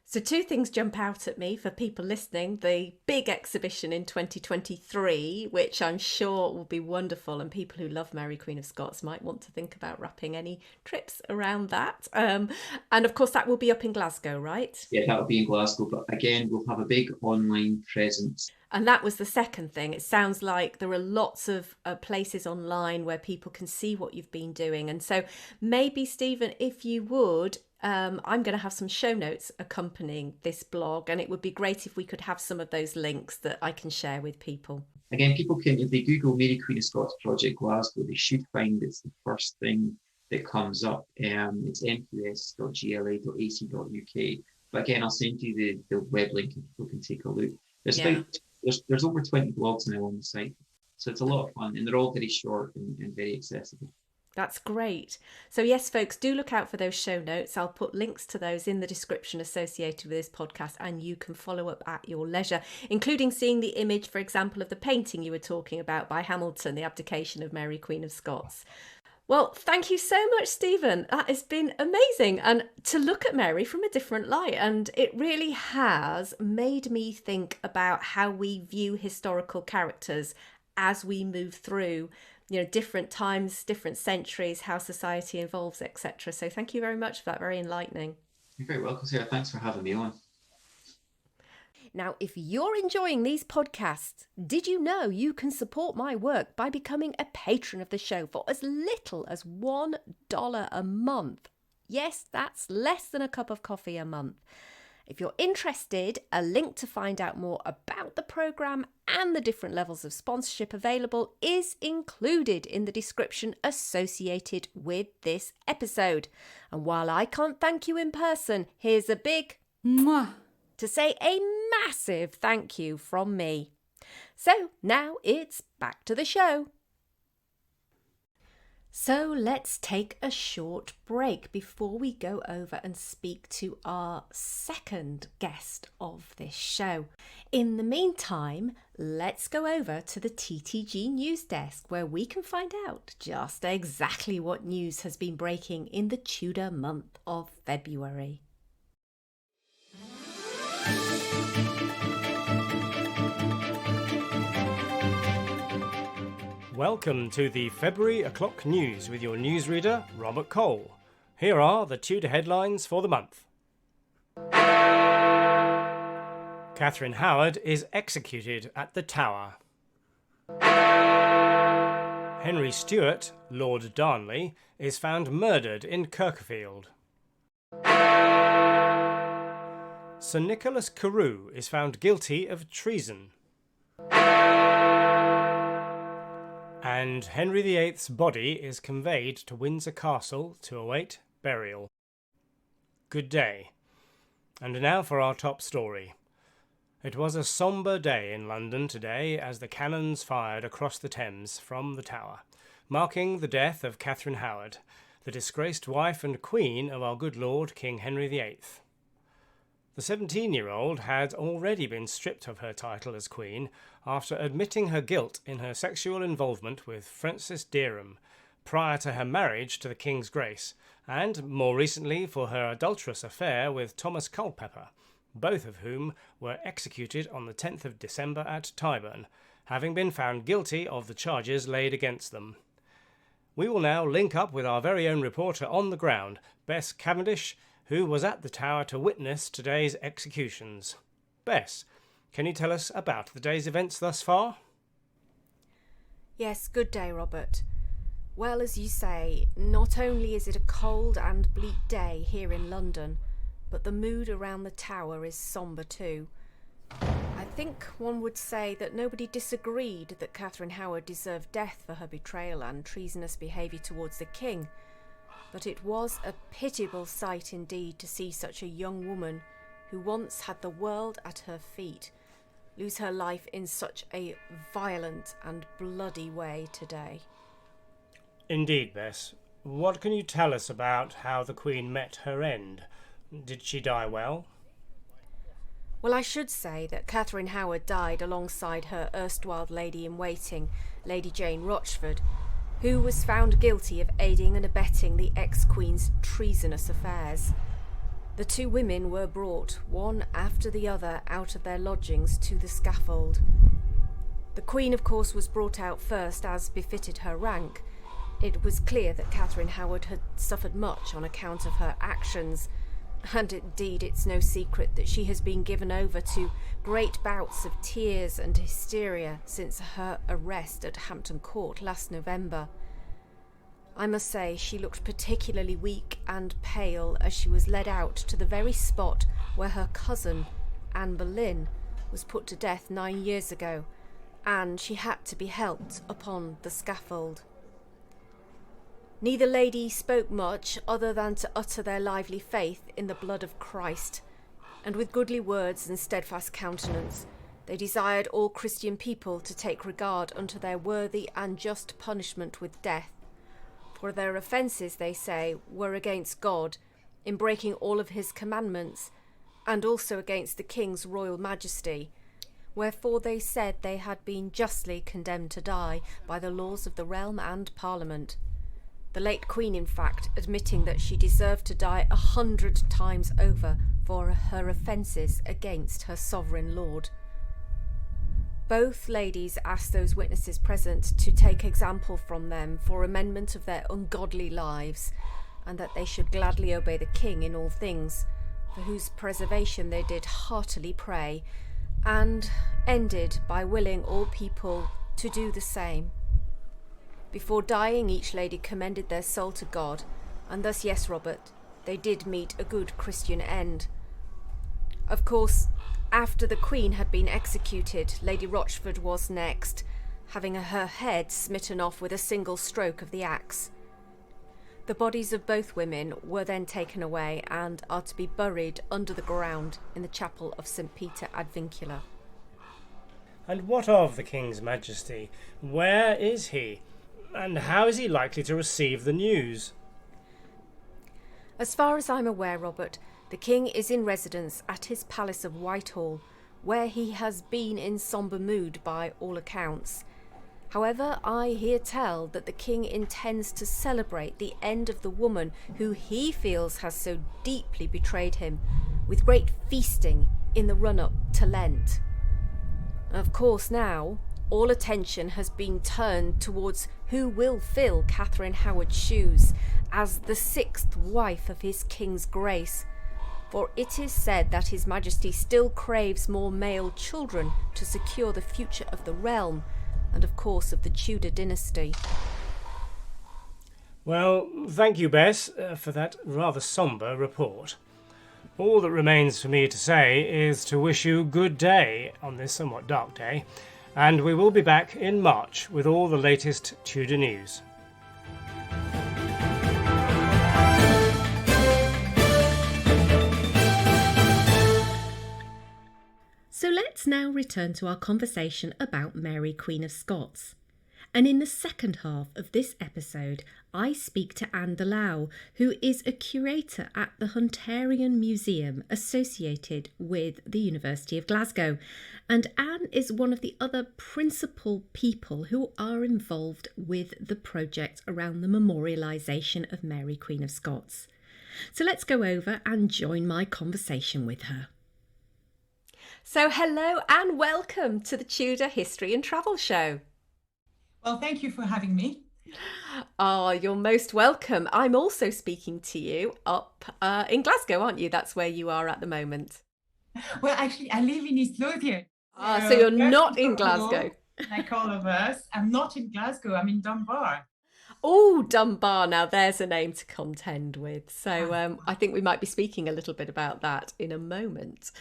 So two things jump out at me for people listening. The big exhibition in 2023, which I'm sure will be wonderful, and people who love Mary Queen of Scots might want to think about wrapping any trips around that. And of course, that will be up in Glasgow, right? Yeah, that'll be in Glasgow. But again, we'll have a big online presence. And that was the second thing. It sounds like there are lots of places online where people can see what you've been doing. And so maybe, Stephen, if you would, I'm going to have some show notes accompanying this blog, and it would be great if we could have some of those links that I can share with people. Again, people can, if they Google Mary Queen of Scots Project Glasgow, they should find it's the first thing that comes up. It's mqs.gla.ac.uk. But again, I'll send you the web link and people can take a look. There's over 20 blogs now on the site, so it's a lot of fun, and they're all very short and very accessible. That's great. So yes, folks, do look out for those show notes. I'll put links to those in the description associated with this podcast, and you can follow up at your leisure, including seeing the image, for example, of the painting you were talking about by Hamilton, the abdication of Mary Queen of Scots. Well, thank you so much, Stephen. That has been amazing. And to look at Mary from a different light. And it really has made me think about how we view historical characters as we move through, different times, different centuries, how society evolves, etc. So thank you very much for that. Very enlightening. You're very welcome, Sarah. Thanks for having me on. Now, if you're enjoying these podcasts, did you know you can support my work by becoming a patron of the show for as little as $1 a month? Yes, that's less than a cup of coffee a month. If you're interested, a link to find out more about the programme and the different levels of sponsorship available is included in the description associated with this episode. And while I can't thank you in person, here's a big mwah to say a massive thank you from me. So now it's back to the show. So let's take a short break before we go over and speak to our second guest of this show. In the meantime, let's go over to the TTG News Desk, where we can find out just exactly what news has been breaking in the Tudor month of February. Welcome to the February O'Clock News with your newsreader, Robert Cole. Here are the Tudor headlines for the month. Catherine Howard is executed at the Tower. Henry Stuart, Lord Darnley, is found murdered in Kirkfield. Sir Nicholas Carew is found guilty of treason. And Henry VIII's body is conveyed to Windsor Castle to await burial. Good day. And now for our top story. It was a sombre day in London today as the cannons fired across the Thames from the Tower, marking the death of Catherine Howard, the disgraced wife and queen of our good Lord King Henry VIII. The 17-year-old had already been stripped of her title as queen after admitting her guilt in her sexual involvement with Frances Dereham prior to her marriage to the King's Grace, and more recently for her adulterous affair with Thomas Culpeper, both of whom were executed on the 10th of December at Tyburn, having been found guilty of the charges laid against them. We will now link up with our very own reporter on the ground, Bess Cavendish, who was at the Tower to witness today's executions. Bess, can you tell us about the day's events thus far? Yes, good day, Robert. Well, as you say, not only is it a cold and bleak day here in London, but the mood around the Tower is sombre too. I think one would say that nobody disagreed that Catherine Howard deserved death for her betrayal and treasonous behaviour towards the King. But it was a pitiable sight indeed to see such a young woman, who once had the world at her feet, lose her life in such a violent and bloody way today. Indeed, Bess. What can you tell us about how the Queen met her end? Did she die well? Well, I should say that Catherine Howard died alongside her erstwhile lady-in-waiting, Lady Jane Rochford, who was found guilty of aiding and abetting the ex-Queen's treasonous affairs. The two women were brought, one after the other, out of their lodgings to the scaffold. The Queen, of course, was brought out first, as befitted her rank. It was clear that Catherine Howard had suffered much on account of her actions, And indeed, it's no secret that she has been given over to great bouts of tears and hysteria since her arrest at Hampton Court last November. I must say she looked particularly weak and pale as she was led out to the very spot where her cousin, Anne Boleyn, was put to death 9 years ago, and she had to be helped upon the scaffold. Neither lady spoke much other than to utter their lively faith in the blood of Christ, and with goodly words and steadfast countenance they desired all Christian people to take regard unto their worthy and just punishment with death, for their offences, they say, were against God, in breaking all of his commandments, and also against the king's royal majesty, wherefore they said they had been justly condemned to die by the laws of the realm and parliament. The late queen, in fact, admitting that she deserved to die 100 times over for her offences against her sovereign lord. Both ladies asked those witnesses present to take example from them for amendment of their ungodly lives, and that they should gladly obey the king in all things, for whose preservation they did heartily pray, and ended by willing all people to do the same. Before dying, each lady commended their soul to God, and thus, yes, Robert, they did meet a good Christian end. Of course, after the Queen had been executed, Lady Rochford was next, having her head smitten off with a single stroke of the axe. The bodies of both women were then taken away and are to be buried under the ground in the chapel of St. Peter ad Vincula. And what of the King's Majesty? Where is he? And how is he likely to receive the news? As far as I'm aware, Robert, the King is in residence at his palace of Whitehall, where he has been in sombre mood by all accounts. However, I hear tell that the King intends to celebrate the end of the woman who he feels has so deeply betrayed him, with great feasting in the run-up to Lent. Of course now, all attention has been turned towards who will fill Catherine Howard's shoes as the 6th wife of his King's Grace, for it is said that His Majesty still craves more male children to secure the future of the realm, and of course of the Tudor dynasty. Well, thank you, Bess, for that rather sombre report. All that remains for me to say is to wish you good day on this somewhat dark day, and we will be back in March with all the latest Tudor news. So let's now return to our conversation about Mary, Queen of Scots. And in the second half of this episode, I speak to Anne Dulau, who is a curator at the Hunterian Museum associated with the University of Glasgow. And Anne is one of the other principal people who are involved with the project around the memorialisation of Mary, Queen of Scots. So let's go over and join my conversation with her. So hello and welcome to the Tudor History and Travel Show. Well, thank you for having me. Oh, you're most welcome. I'm also speaking to you up in Glasgow, aren't you? That's where you are at the moment. Well, actually, I live in East Lothian. So you're not in Glasgow. Like all of us. I'm not in Glasgow. I'm in Dunbar. Oh, Dunbar. Now there's a name to contend with. So I think we might be speaking a little bit about that in a moment.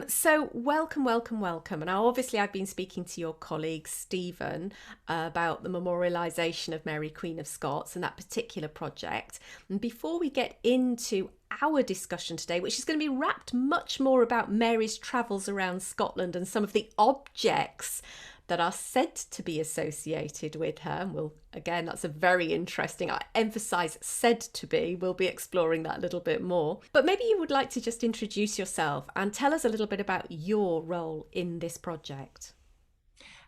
So welcome. And now obviously I've been speaking to your colleague Steven about the memorialisation of Mary, Queen of Scots and that particular project. And before we get into our discussion today, which is going to be wrapped much more about Mary's travels around Scotland and some of the objects that are said to be associated with her. And we'll, again, that's a very interesting, I emphasise said to be, we'll be exploring that a little bit more. But maybe you would like to just introduce yourself and tell us a little bit about your role in this project.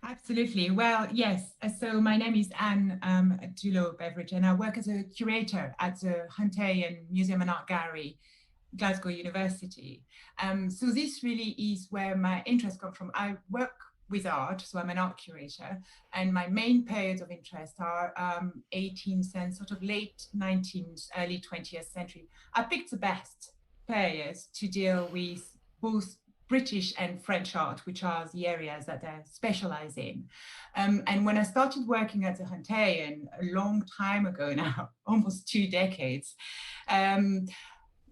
Absolutely. Well, yes. So my name is Anne Dulau-Beveridge, and I work as a curator at the Hunterian Museum and Art Gallery, Glasgow University. So this really is where my interest comes from. I work with art, so I'm an art curator, and my main periods of interest are 18th and sort of late 19th, early 20th century. I picked the best payers to deal with both British and French art, which are the areas that I specialize in. And when I started working at the Hunterian a long time ago now, almost 2 decades,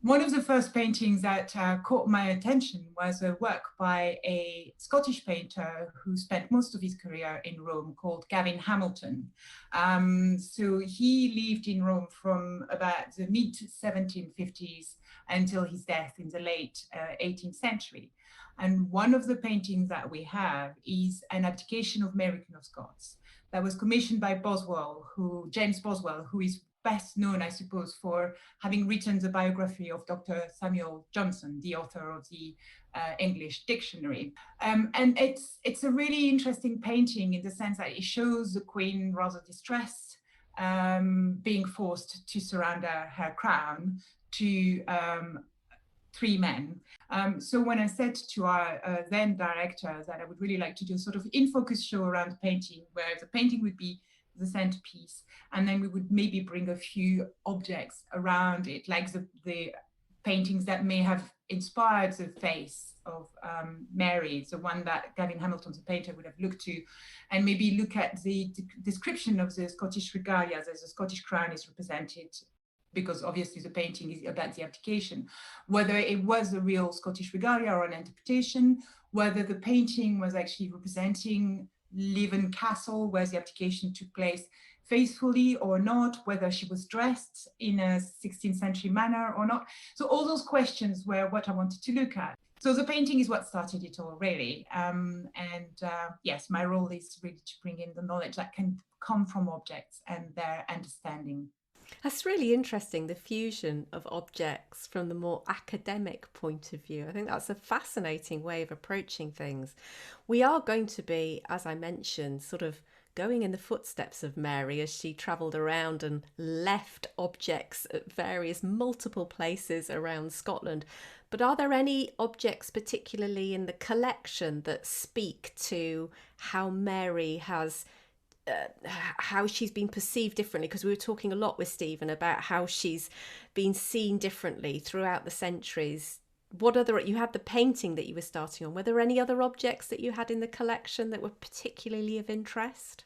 one of the first paintings that caught my attention was a work by a Scottish painter who spent most of his career in Rome called Gavin Hamilton. So he lived in Rome from about the mid 1750s until his death in the late 18th century. And one of the paintings that we have is an abdication of Mary Queen of Scots that was commissioned by James Boswell, who is best known, I suppose, for having written the biography of Dr. Samuel Johnson, the author of the English dictionary. And it's a really interesting painting in the sense that it shows the Queen rather distressed, being forced to surrender her crown to 3 men. So when I said to our then director that I would really like to do a sort of in-focus show around painting, where the painting would be the centerpiece, and then we would maybe bring a few objects around it, like the paintings that may have inspired the face of Mary, the one that Gavin Hamilton, the painter, would have looked to, and maybe look at the description of the Scottish regalia as the Scottish crown is represented, because obviously the painting is about the abdication, whether it was a real Scottish regalia or an interpretation, whether the painting was actually representing Lothian castle where the abdication took place faithfully or not, whether she was dressed in a 16th century manner or not. So all those questions were what I wanted to look at. So the painting is what started it all, really. Yes, my role is really to bring in the knowledge that can come from objects and their understanding. That's really interesting, the fusion of objects from the more academic point of view. I think that's a fascinating way of approaching things. We are going to be, as I mentioned, sort of going in the footsteps of Mary as she travelled around and left objects at various multiple places around Scotland. But are there any objects particularly in the collection that speak to how Mary has how she's been perceived differently? Because we were talking a lot with Steven about how she's been seen differently throughout the centuries. What other, you had the painting that you were starting on. Were there any other objects that you had in the collection that were particularly of interest?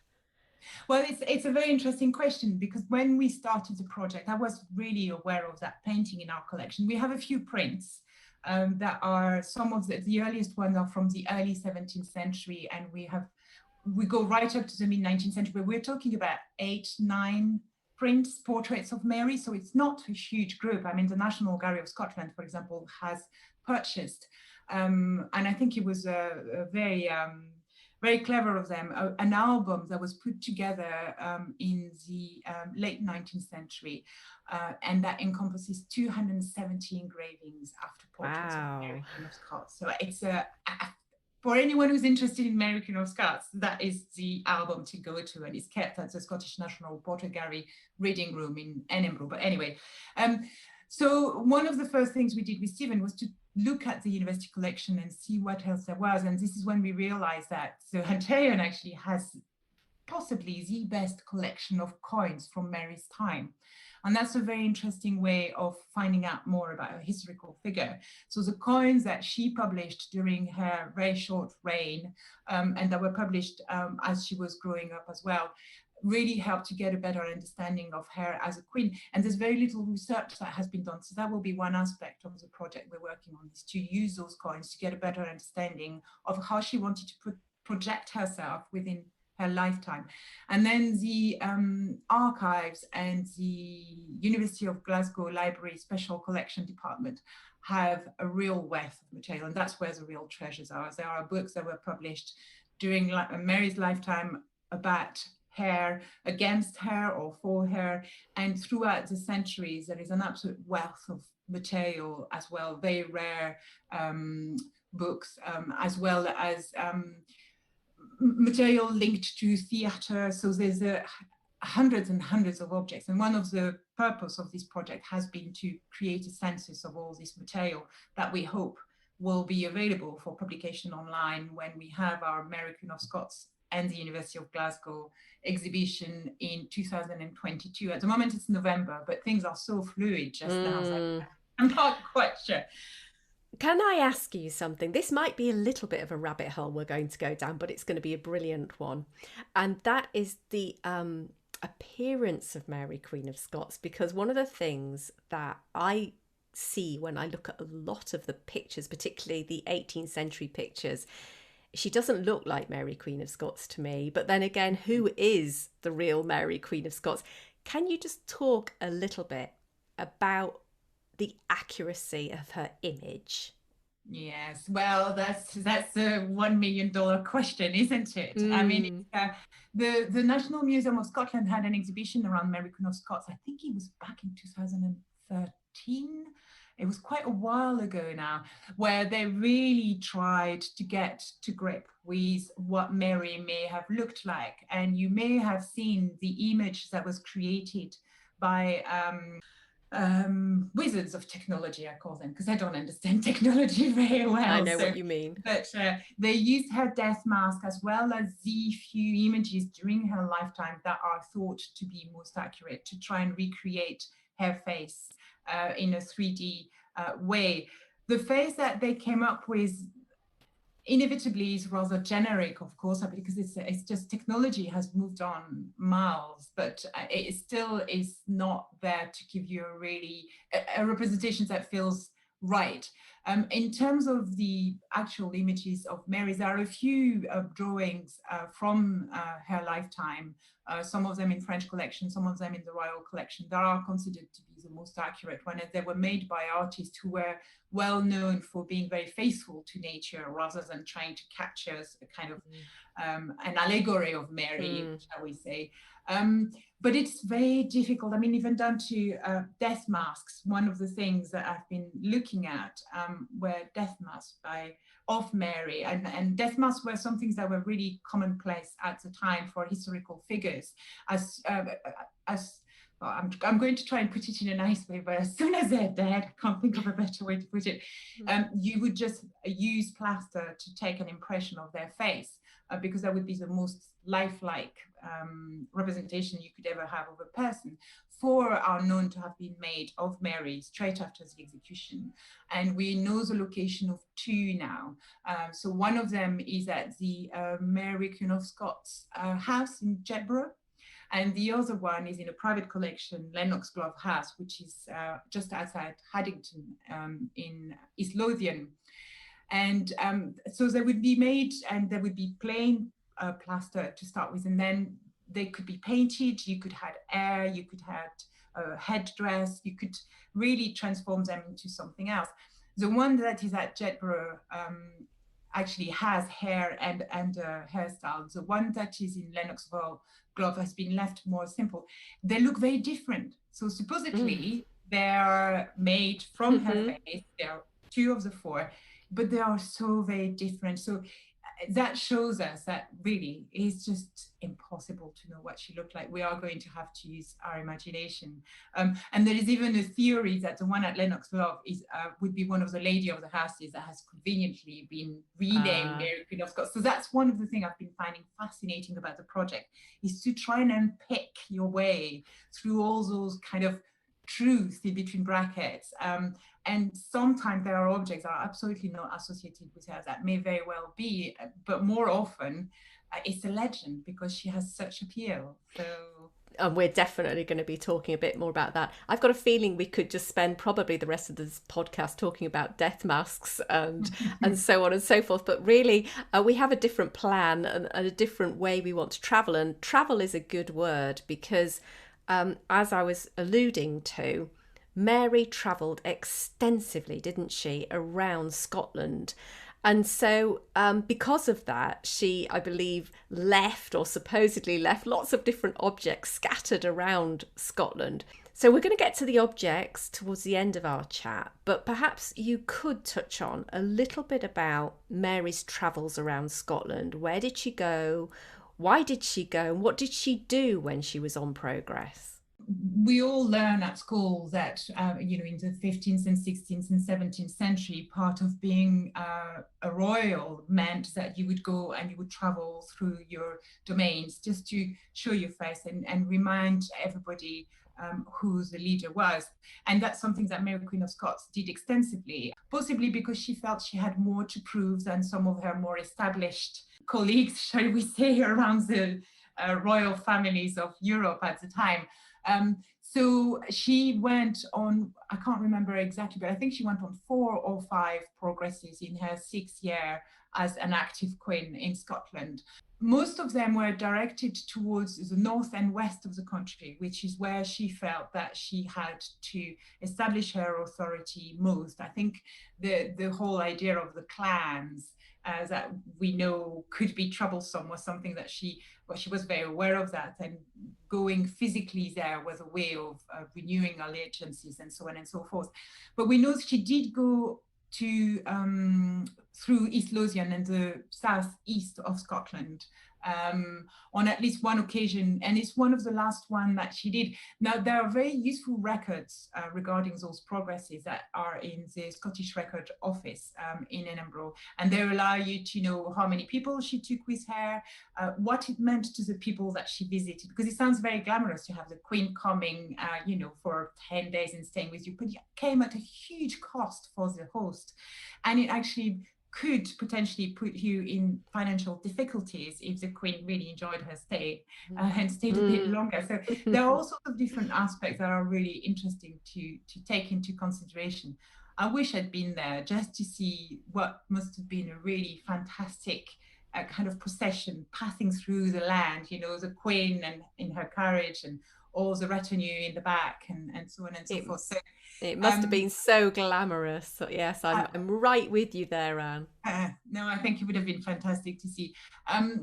Well, it's a very interesting question, because when we started the project, I was really aware of that painting in our collection. We have a few prints that are, some of the earliest ones are from the early 17th century, and we go right up to the mid-19th century, but we're talking about 8, 9 prints, portraits of Mary. So it's not a huge group. I mean, the National Gallery of Scotland, for example, has purchased, and I think it was very clever of them, an album that was put together in the late 19th century, and that encompasses 270 engravings after portraits of Mary Queen of Scots. So it's for anyone who's interested in Mary Queen of Scots, that is the album to go to, and it's kept at the Scottish National Portrait Gallery reading room in Edinburgh. But anyway, so one of the first things we did with Steven was to look at the university collection and see what else there was. And this is when we realized that the Hunterian actually has possibly the best collection of coins from Mary's time. And that's a very interesting way of finding out more about her historical figure. So the coins that she published during her very short reign, and that were published as she was growing up as well, really helped to get a better understanding of her as a queen. And there's very little research that has been done. So that will be one aspect of the project we're working on, is to use those coins to get a better understanding of how she wanted to project herself within her lifetime. And then the archives and the University of Glasgow Library Special Collection Department have a real wealth of material, and that's where the real treasures are. There are books that were published during Mary's lifetime about her, against her, or for her, and throughout the centuries there is an absolute wealth of material as well, very rare books, as well as material linked to theatre. So there's hundreds and hundreds of objects, and one of the purpose of this project has been to create a census of all this material that we hope will be available for publication online when we have our Mary Queen of Scots and the University of Glasgow exhibition in 2022. At the moment it's November, but things are so fluid just now. I'm not quite sure. Can I ask you something? This might be a little bit of a rabbit hole we're going to go down, but it's going to be a brilliant one. And that is the appearance of Mary, Queen of Scots, because one of the things that I see when I look at a lot of the pictures, particularly the 18th century pictures, she doesn't look like Mary, Queen of Scots to me. But then again, who is the real Mary, Queen of Scots? Can you just talk a little bit about the accuracy of her image? Yes, well, that's a $1 million question, isn't it? I mean, the National Museum of Scotland had an exhibition around Mary, Queen of Scots. I think it was back in 2013. It was quite a while ago now, where they really tried to get to grip with what Mary may have looked like. And you may have seen the image that was created by wizards of technology, I call them, because I don't understand technology very well. I know what you mean. But they used her death mask as well as the few images during her lifetime that are thought to be most accurate to try and recreate her face in a 3D way. The face that they came up with inevitably is rather generic, of course, because it's just technology has moved on miles, but it still is not there to give you a really a representation that feels right. In terms of the actual images of Mary, there are a few drawings from her lifetime, some of them in French collection, some of them in the Royal collection, that are considered to be the most accurate one, and they were made by artists who were well known for being very faithful to nature rather than trying to capture a kind of an allegory of Mary, shall we say. But it's very difficult. I mean, even down to death masks. One of the things that I've been looking at were death masks of Mary, and death masks were some things that were really commonplace at the time for historical figures. Well, I'm going to try and put it in a nice way, but as soon as they're dead, I can't think of a better way to put it. You would just use plaster to take an impression of their face, because that would be the most lifelike representation you could ever have of a person. 4 are known to have been made of Mary straight after the execution, and we know the location of 2 now. So one of them is at the Mary Queen of Scots house in Jedburgh, and the other one is in a private collection, Lennox Glove House, which is just outside Haddington in East Lothian. And so they would be made, and they would be plain plaster to start with, and then they could be painted. You could have hair, you could have a headdress, you could really transform them into something else. The one that is at Jedburgh actually has hair and hairstyle. The one that is in Lennox Glove has been left more simple. They look very different. So supposedly they're made from her face. There are 2 of the 4, but they are so very different. So that shows us that really it's just impossible to know what she looked like. We are going to have to use our imagination. And there is even a theory that the one at Lennox Glove is would be one of the lady of the houses that has conveniently been renamed Mary Queen of Scots. So that's one of the things I've been finding fascinating about the project, is to try and unpick your way through all those kind of truths in between brackets. And sometimes there are objects that are absolutely not associated with her that may very well be, but more often it's a legend because she has such appeal. So, and we're definitely going to be talking a bit more about that. I've got a feeling we could just spend probably the rest of this podcast talking about death masks and so on and so forth. But really, we have a different plan and a different way we want to travel. And travel is a good word because, as I was alluding to, Mary travelled extensively, didn't she, around Scotland. And so because of that, she, I believe, left or supposedly left lots of different objects scattered around Scotland. So we're going to get to the objects towards the end of our chat, but perhaps you could touch on a little bit about Mary's travels around Scotland. Where did she go? Why did she go? And what did she do when she was on progress? We all learn at school that, in the 15th and 16th and 17th century, part of being a royal meant that you would go and you would travel through your domains just to show your face and remind everybody who the leader was. And that's something that Mary Queen of Scots did extensively, possibly because she felt she had more to prove than some of her more established colleagues, shall we say, around the royal families of Europe at the time. So she went on, I can't remember exactly, but I think she went on 4 or 5 progresses in her 6th year as an active queen in Scotland. Most of them were directed towards the north and west of the country, which is where she felt that she had to establish her authority most. I think the whole idea of the clans that we know could be troublesome was something that she was very aware of that, and going physically there was a way of renewing allegiances and so on and so forth. But we know she did go to through East Lothian and the southeast of Scotland on at least one occasion, and it's one of the last one that she did. Now, there are very useful records regarding those progresses that are in the Scottish Record Office in Edinburgh, and they allow you to know how many people she took with her, what it meant to the people that she visited, because it sounds very glamorous to have the Queen coming, for 10 days and staying with you, but it came at a huge cost for the host, and it actually could potentially put you in financial difficulties if the Queen really enjoyed her stay and stayed a bit longer. So there are all sorts of different aspects that are really interesting to take into consideration. I wish I'd been there just to see what must have been a really fantastic kind of procession passing through the land, the Queen and in her carriage and all the retinue in the back and so on and so forth. So it must have been so glamorous. So yes, I'm right with you there, Anne. No, I think it would have been fantastic to see. But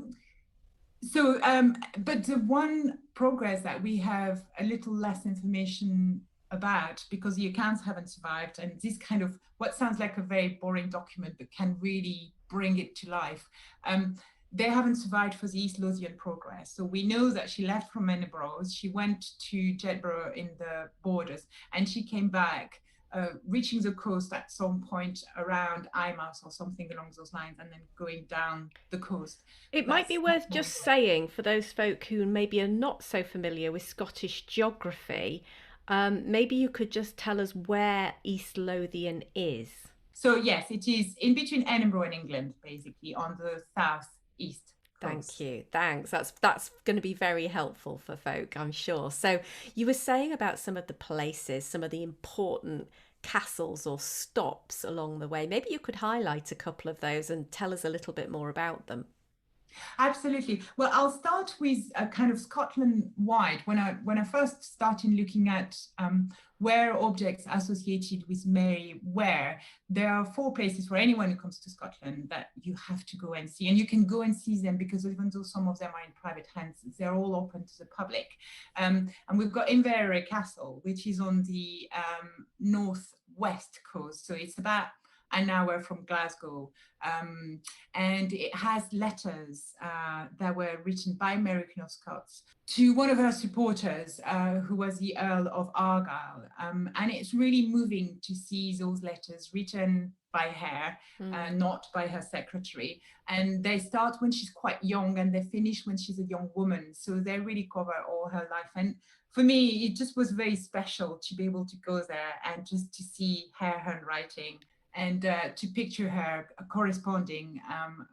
the one progress that we have a little less information about, because the accounts haven't survived, and this kind of what sounds like a very boring document but can really bring it to life. They haven't survived for the East Lothian progress. So we know that she left from Edinburgh, she went to Jedburgh in the borders, and she came back, reaching the coast at some point around Eyemouth or something along those lines, and then going down the coast. It might be worth just saying, for those folk who maybe are not so familiar with Scottish geography, maybe you could just tell us where East Lothian is. So yes, it is in between Edinburgh and England, basically on the southeast coast. Thank you. Thanks. That's going to be very helpful for folk, I'm sure. So you were saying about some of the places, some of the important castles or stops along the way. Maybe you could highlight a couple of those and tell us a little bit more about them. Absolutely. Well, I'll start with a kind of Scotland-wide. When I first started looking at where objects associated with Mary were, there are 4 places for anyone who comes to Scotland that you have to go and see. And you can go and see them because even though some of them are in private hands, they're all open to the public. And we've got Inverary Castle, which is on the northwest coast. So it's about an hour from Glasgow, and it has letters that were written by Mary Queen of Scots to one of her supporters, who was the Earl of Argyll, and it's really moving to see those letters written by her, not by her secretary, and they start when she's quite young and they finish when she's a young woman, so they really cover all her life. And for me, it just was very special to be able to go there and just to see her handwriting and to picture her corresponding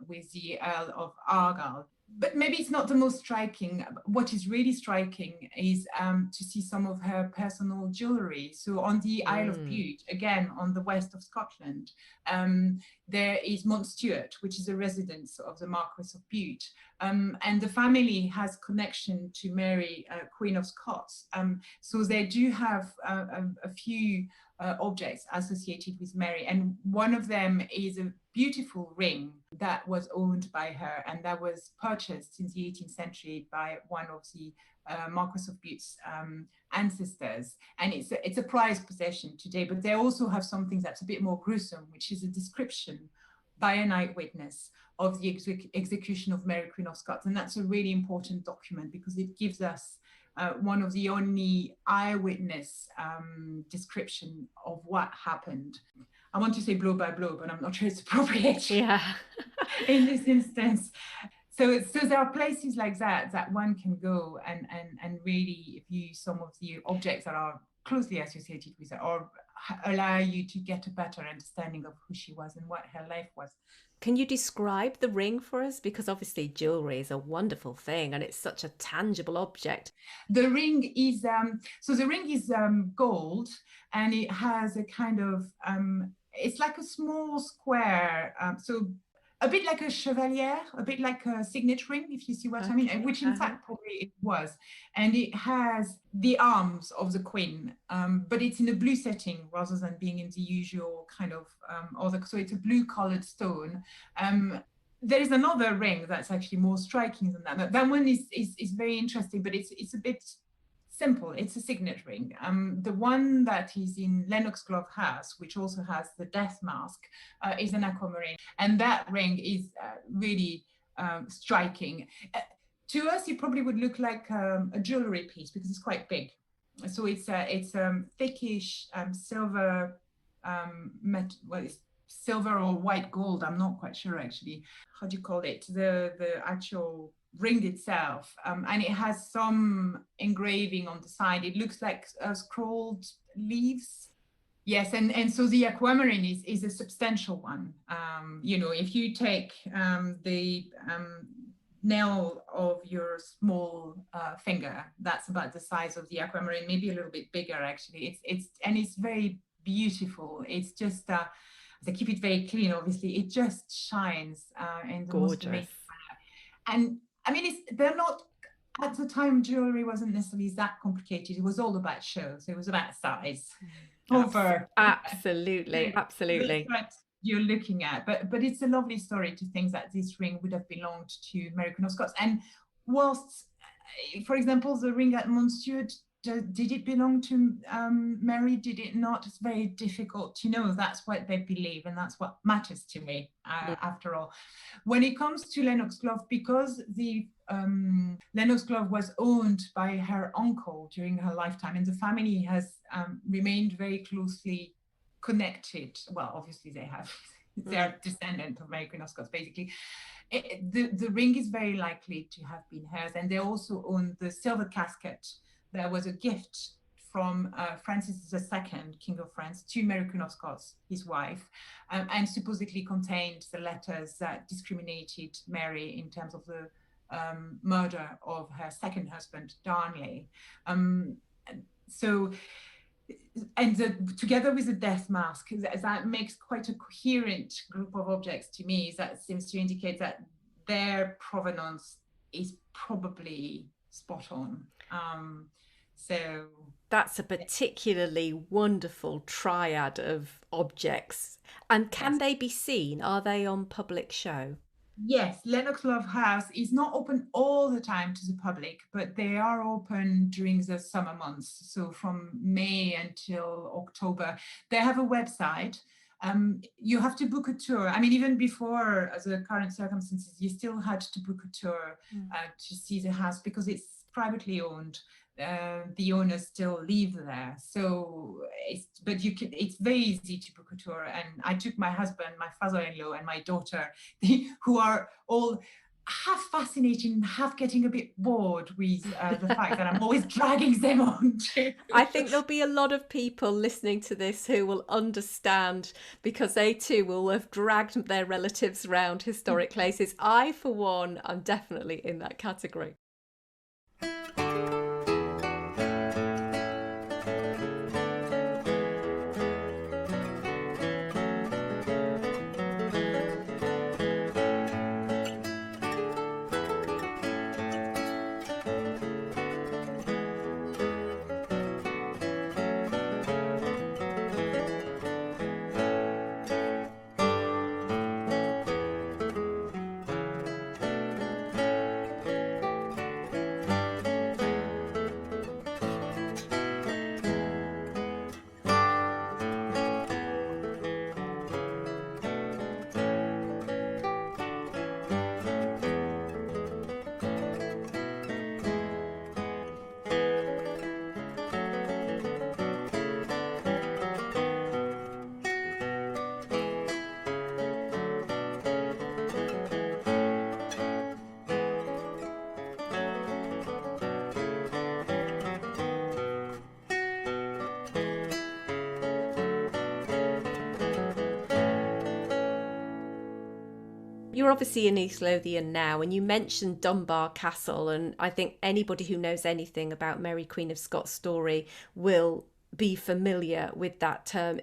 with the Earl of Argyll. But maybe it's not the most striking. What is really striking is to see some of her personal jewellery. So on the Isle of Bute, again, on the west of Scotland, there is Mount Stuart, which is a residence of the Marquess of Bute. And the family has connection to Mary, Queen of Scots. So they do have a few objects associated with Mary. And one of them is a beautiful ring that was owned by her and that was purchased in the 18th century by one of the Marquess of Bute's ancestors. And it's a prized possession today, but they also have something that's a bit more gruesome, which is a description by an eyewitness of the execution of Mary Queen of Scots. And that's a really important document because it gives us one of the only eyewitness description of what happened. I want to say blow by blow, but I'm not sure it's appropriate in this instance. So there are places like that one can go and really view some of the objects that are closely associated with her, or allow you to get a better understanding of who she was and what her life was. Can you describe the ring for us? Because obviously jewellery is a wonderful thing and it's such a tangible object. The ring is gold, and it has a kind of it's like a small square, so a bit like a chevalier, a bit like a signet ring, if you see what I mean, which in fact probably it was. And it has the arms of the queen, but it's in a blue setting rather than being in the usual kind of so it's a blue colored stone. There is another ring that's actually more striking than that. That one is very interesting, but it's a bit simple. It's a signet ring. The one that is in Lennox Glove House, which also has the death mask, is an aquamarine, and that ring is really striking. To us, it probably would look like a jewelry piece because it's quite big. So it's thickish silver, it's silver or white gold. I'm not quite sure actually. How do you call it? The actual ring itself, and it has some engraving on the side. It looks like scrolled leaves. Yes, and so the aquamarine is a substantial one. If you take the nail of your small finger, that's about the size of the aquamarine, maybe a little bit bigger actually. It's very beautiful. It's just they keep it very clean. Obviously, it just shines in the most amazing manner. And I mean, they're not, at the time, jewelry wasn't necessarily that complicated. It was all about shows. It was about size. Absolutely. That's what you're looking at. But it's a lovely story to think that this ring would have belonged to Mary Queen of Scots. And whilst, for example, the ring at Montstuart, did it belong to Mary? Did it not? It's very difficult to know. That's what they believe, and that's what matters to me, after all. When it comes to Lennox Glove, because the Lennox Glove was owned by her uncle during her lifetime, and the family has remained very closely connected. Well, obviously they have. They're descendant of Mary Queen of Scots, basically. The ring is very likely to have been hers, and they also own the silver casket. There was a gift from Francis II, King of France, to Mary Queen of Scots, his wife, and supposedly contained the letters that discriminated Mary in terms of the murder of her second husband, Darnley. Together with the death mask, that makes quite a coherent group of objects to me. That seems to indicate that their provenance is probably spot on. So that's a particularly wonderful triad of objects. And can they be seen? Are they on public show? Yes, Lennox Glove House is not open all the time to the public, but they are open during the summer months. So from May until October. They have a website. You have to book a tour. I mean, even before the current circumstances, you still had to book a tour to see the house because it's privately owned. The owners still live there, so it's very easy to book a tour. And I took my husband, my father-in-law, and my daughter, who are all half fascinated, half getting a bit bored with the fact that I'm always dragging them on to. I think there'll be a lot of people listening to this who will understand, because they too will have dragged their relatives around historic places. I, for one, am definitely in that category. You're obviously in East Lothian now, and you mentioned Dunbar Castle, and I think anybody who knows anything about Mary Queen of Scots' story will be familiar with that term.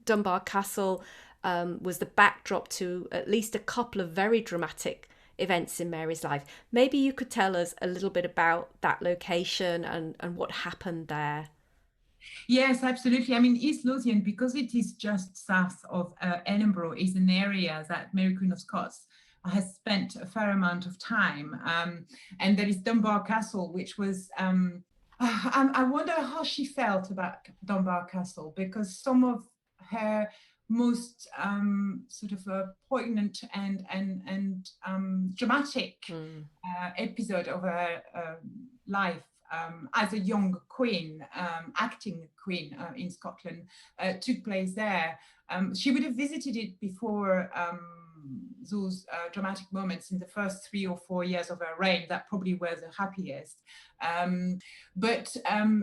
Dunbar Castle was the backdrop to at least a couple of very dramatic events in Mary's life. Maybe you could tell us a little bit about that location and what happened there. Yes, absolutely. I mean, East Lothian, because it is just south of Edinburgh, is an area that Mary Queen of Scots has spent a fair amount of time. And there is Dunbar Castle, which was, I wonder how she felt about Dunbar Castle, because some of her most sort of poignant and dramatic episode of her life as a young queen, acting queen in Scotland, took place there. She would have visited it before those dramatic moments in the first 3 or 4 years of her reign that probably were the happiest. But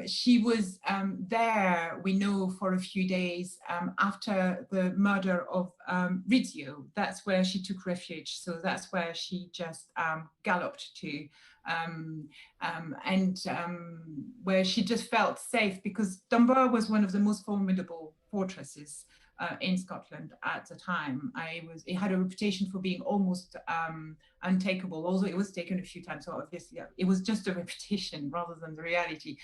she was there, we know, for a few days after the murder of Rizzio. That's where she took refuge. So that's where she just galloped to. Where she just felt safe, because Dunbar was one of the most formidable fortresses in Scotland at the time. It had a reputation for being almost untakeable, although it was taken a few times. So obviously it was just a reputation rather than the reality.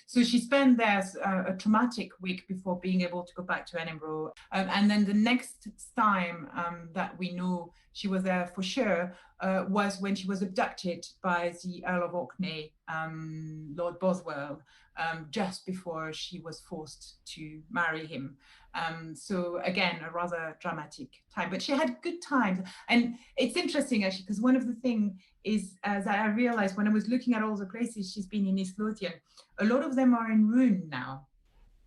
So she spent there a traumatic week before being able to go back to Edinburgh. And then the next time that we know she was there for sure was when she was abducted by the Earl of Orkney, Lord Bothwell, just before she was forced to marry him. So again, a rather dramatic time, but she had good times. And it's interesting actually, because one of the things is, as I realized when I was looking at all the places she's been in East Lothian, a lot of them are in ruin now.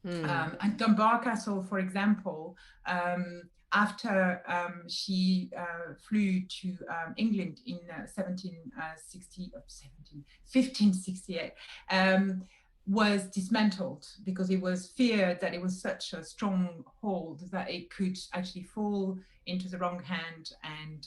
And Dunbar Castle, for example, after she flew to England in 1568, was dismantled because it was feared that it was such a strong hold that it could actually fall into the wrong hand, and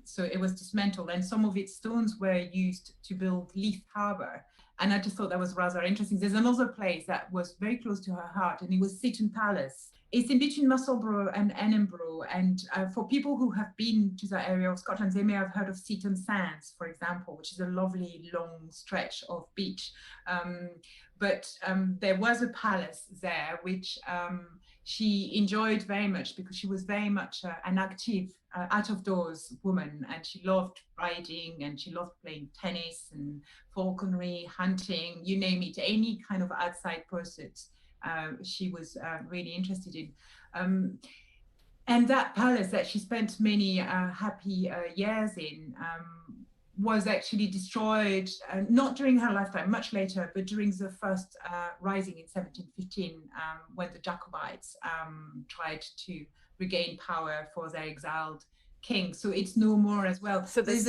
so it was dismantled, and some of its stones were used to build Leith Harbour. And I just thought that was rather interesting. There's another place that was very close to her heart, and it was Seaton Palace. It's in between Musselburgh and Edinburgh, and for people who have been to that area of Scotland, they may have heard of Seaton Sands, for example, which is a lovely long stretch of beach. But there was a palace there, which she enjoyed very much because she was very much an active, out-of-doors woman, and she loved riding, and she loved playing tennis and falconry, hunting, you name it, any kind of outside pursuits. She was really interested in. And that palace that she spent many happy years in was actually destroyed, not during her lifetime, much later, but during the first rising in 1715, when the Jacobites tried to regain power for their exiled king. So it's no more as well. So there's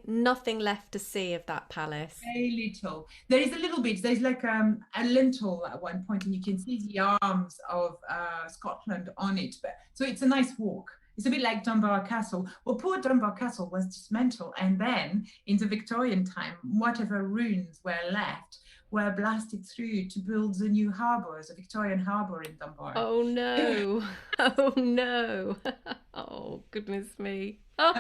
nothing left to see of that palace. Very little. There is a little bit. There's like a lintel at one point, and you can see the arms of Scotland on it. But so it's a nice walk. It's a bit like Dunbar Castle. Well, poor Dunbar Castle was dismantled, and then in the Victorian time, whatever ruins were left were blasted through to build the new harbour, the Victorian harbour in Dunbar. Oh no! Oh no! Oh goodness me! Oh.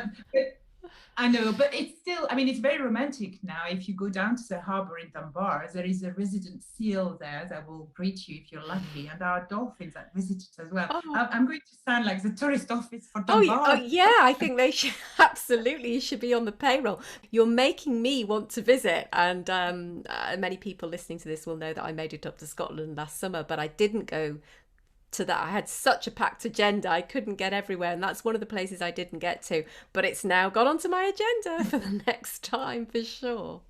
I know, but it's still, I mean, it's very romantic now. If you go down to the harbour in Dunbar, there is a resident seal there that will greet you if you're lucky, and there are dolphins that visit it as well. Oh. I'm going to sound like the tourist office for Dunbar. Oh yeah, I think they should absolutely should be on the payroll. You're making me want to visit, and many people listening to this will know that I made it up to Scotland last summer, but I didn't go to that. I had such a packed agenda, I couldn't get everywhere, and that's one of the places I didn't get to, but it's now got onto my agenda for the next time for sure.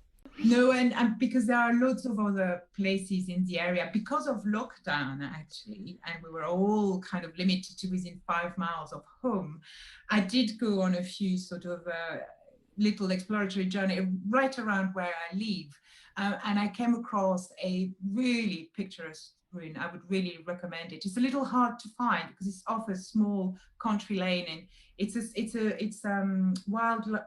No, and because there are loads of other places in the area because of lockdown actually, and we were all kind of limited to within 5 miles of home. I did go on a few sort of little exploratory journey right around where I live. And I came across a really picturesque ruin. I would really recommend it. It's a little hard to find because it's off a small country lane, and it's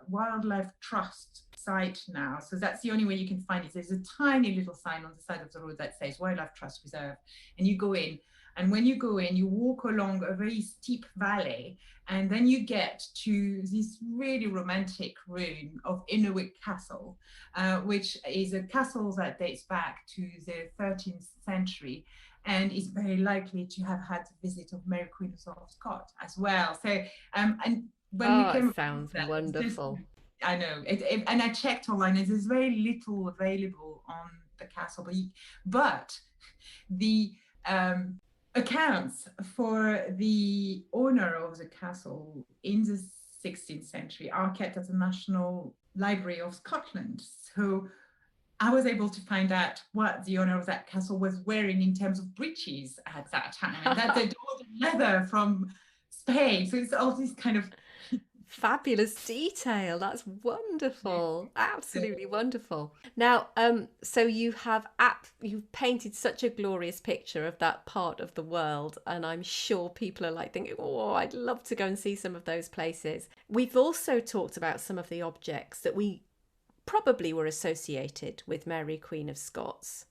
wildlife trust site now. So that's the only way you can find it. There's a tiny little sign on the side of the road that says Wildlife Trust Reserve, and you go in. And when you go in, you walk along a very steep valley, and then you get to this really romantic ruin of Innerwick Castle, which is a castle that dates back to the 13th century and is very likely to have had the visit of Mary Queen of Scots as well. So, and when we came, it sounds wonderful. I know, and I checked online, and there's very little available on the castle, but the accounts for the owner of the castle in the 16th century are kept at the National Library of Scotland. So I was able to find out what the owner of that castle was wearing in terms of breeches at that time, and that they'd ordered leather from Spain. So it's all this kind of fabulous detail. That's wonderful. Absolutely wonderful. Now, so you've painted such a glorious picture of that part of the world, and I'm sure people are like thinking, oh, I'd love to go and see some of those places. We've also talked about some of the objects that we probably were associated with Mary Queen of Scots.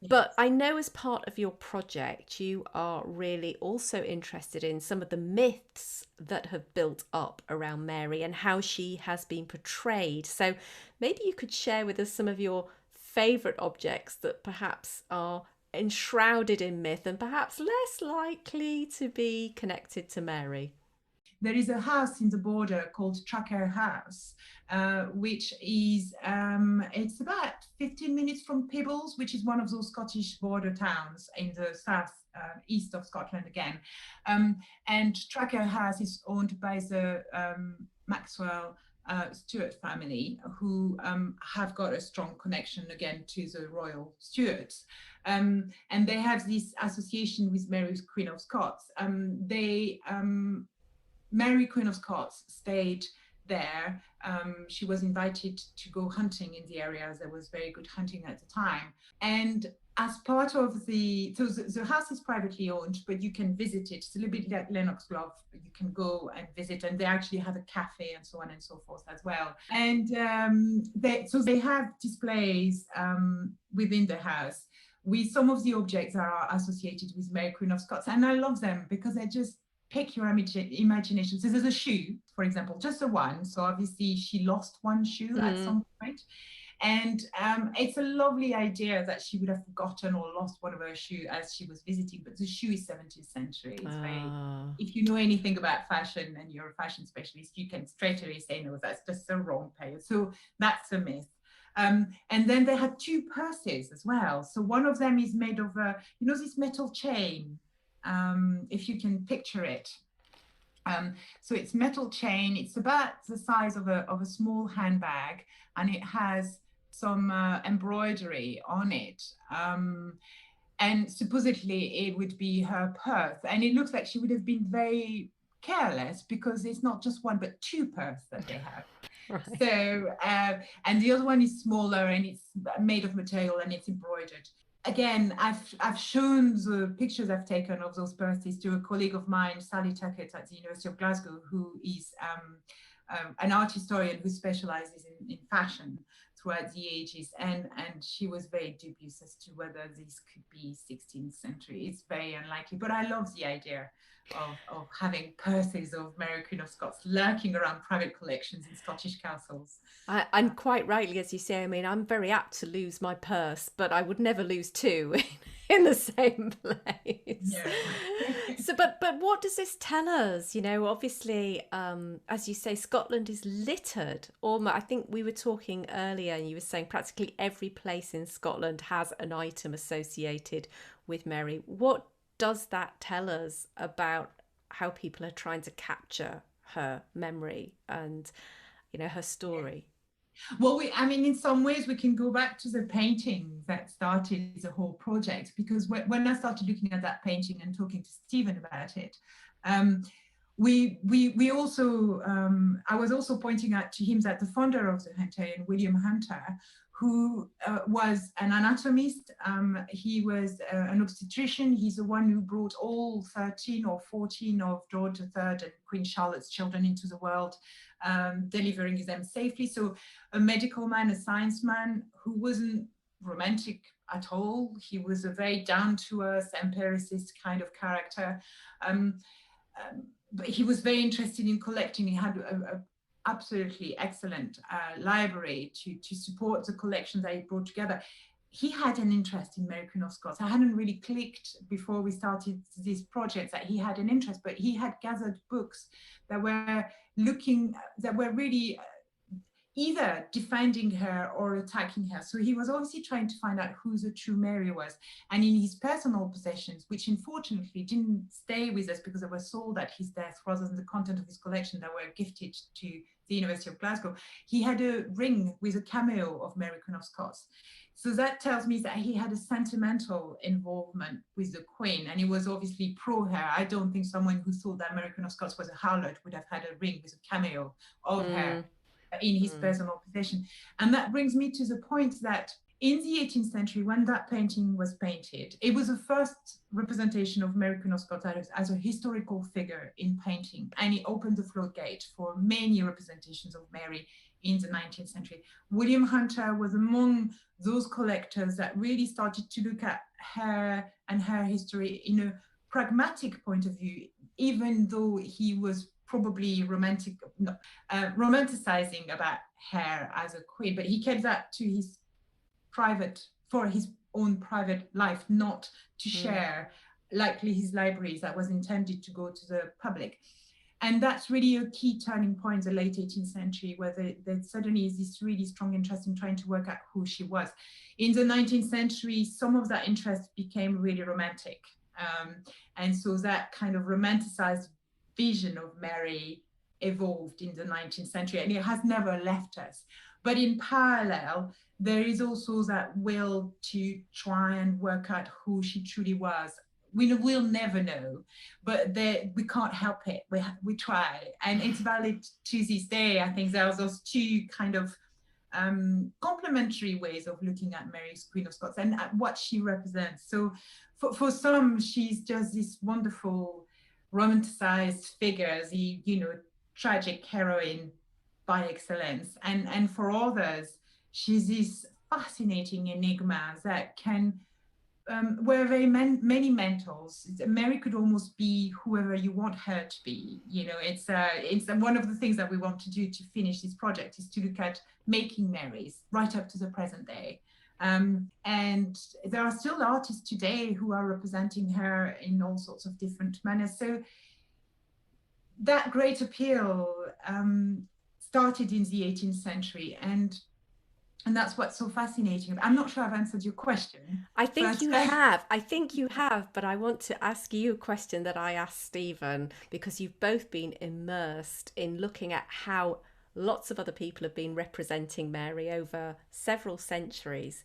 But I know as part of your project, you are really also interested in some of the myths that have built up around Mary and how she has been portrayed. So maybe you could share with us some of your favourite objects that perhaps are enshrouded in myth and perhaps less likely to be connected to Mary. There is a house in the border called Traquair House, which is, it's about 15 minutes from Peebles, which is one of those Scottish border towns in the south east of Scotland again. And Traquair House is owned by the Maxwell Stuart family, who have got a strong connection again to the royal Stuarts. And they have this association with Mary Queen of Scots. Mary Queen of Scots stayed there. She was invited to go hunting in the area, as there was very good hunting at the time. And as part of the house is privately owned, but you can visit it. It's a little bit like Lennox Love, but you can go and visit, and they actually have a cafe and so on and so forth as well. And they have displays within the house with some of the objects that are associated with Mary Queen of Scots. And I love them because they just pick your imagination. So there's a shoe, for example, just the one. So obviously she lost one shoe at some point. And it's a lovely idea that she would have forgotten or lost one of her shoes as she was visiting, but the shoe is 17th century. It's very, if you know anything about fashion and you're a fashion specialist, you can straight away say, no, that's just the wrong pair. So that's a myth. And then they had two purses as well. So one of them is made of, this metal chain, if you can picture it. So it's metal chain. It's about the size of a small handbag, and it has some embroidery on it. And supposedly it would be her purse. And it looks like she would have been very careless because it's not just one, but two purses that they have. Right. So, and the other one is smaller and it's made of material and it's embroidered. Again, I've shown the pictures I've taken of those purses to a colleague of mine, Sally Tuckett at the University of Glasgow, who is an art historian who specializes in fashion throughout the ages, and she was very dubious as to whether this could be 16th century. It's very unlikely, but I love the idea of having purses of Mary Queen of Scots lurking around private collections in Scottish castles. And quite rightly, as you say, I mean, I'm very apt to lose my purse, but I would never lose two in the same place. Yeah. So, but what does this tell us? Obviously, as you say, Scotland is littered. I think we were talking earlier, and you were saying practically every place in Scotland has an item associated with Mary. What does that tell us about how people are trying to capture her memory and, her story? Well, in some ways we can go back to the painting that started the whole project, because when I started looking at that painting and talking to Steven about it, we also, I was also pointing out to him that the founder of the Hunterian, William Hunter, who was an anatomist. He was an obstetrician. He's the one who brought all 13 or 14 of George III and Queen Charlotte's children into the world, delivering them safely. So a medical man, a science man who wasn't romantic at all. He was a very down-to-earth, empiricist kind of character. But he was very interested in collecting. He had a absolutely excellent library to support the collection that he brought together. He had an interest in Mary Queen of Scots. I hadn't really clicked before we started this project that he had an interest, but he had gathered books that were really either defending her or attacking her. So he was obviously trying to find out who the true Mary was. And in his personal possessions, which unfortunately didn't stay with us because they were sold at his death rather than the content of his collection that were gifted to the University of Glasgow, he had a ring with a cameo of Mary Queen of Scots. So that tells me that he had a sentimental involvement with the Queen, and he was obviously pro her. I don't think someone who thought that Mary Queen of Scots was a harlot would have had a ring with a cameo of her in his personal possession. And that brings me to the point that in the 18th century, when that painting was painted, it was the first representation of Mary Queen of Scots as a historical figure in painting, and it opened the floodgate for many representations of Mary in the 19th century. William Hunter was among those collectors that really started to look at her and her history in a pragmatic point of view, even though he was probably romanticizing about her as a queen, but he kept that to his for his own private life, not to share likely his libraries that was intended to go to the public. And that's really a key turning point in the late 18th century, where there suddenly is this really strong interest in trying to work out who she was. In the 19th century, some of that interest became really romantic. And so that kind of romanticized vision of Mary evolved in the 19th century, and it has never left us. But in parallel, there is also that will to try and work out who she truly was. We'll never know, but we can't help it. We try, and it's valid to this day. I think there are those two kind of complementary ways of looking at Mary's Queen of Scots and at what she represents. So for some, she's just this wonderful romanticized figure, the tragic heroine by excellence, and for others, she's this fascinating enigma that can wear very many mantles. Mary could almost be whoever you want her to be. It's one of the things that we want to do to finish this project is to look at making Marys right up to the present day. And there are still artists today who are representing her in all sorts of different manners. So that great appeal started in the 18th century, and that's what's so fascinating. I'm not sure I've answered your question. I think you have, but I want to ask you a question that I asked Stephen, because you've both been immersed in looking at how lots of other people have been representing Mary over several centuries.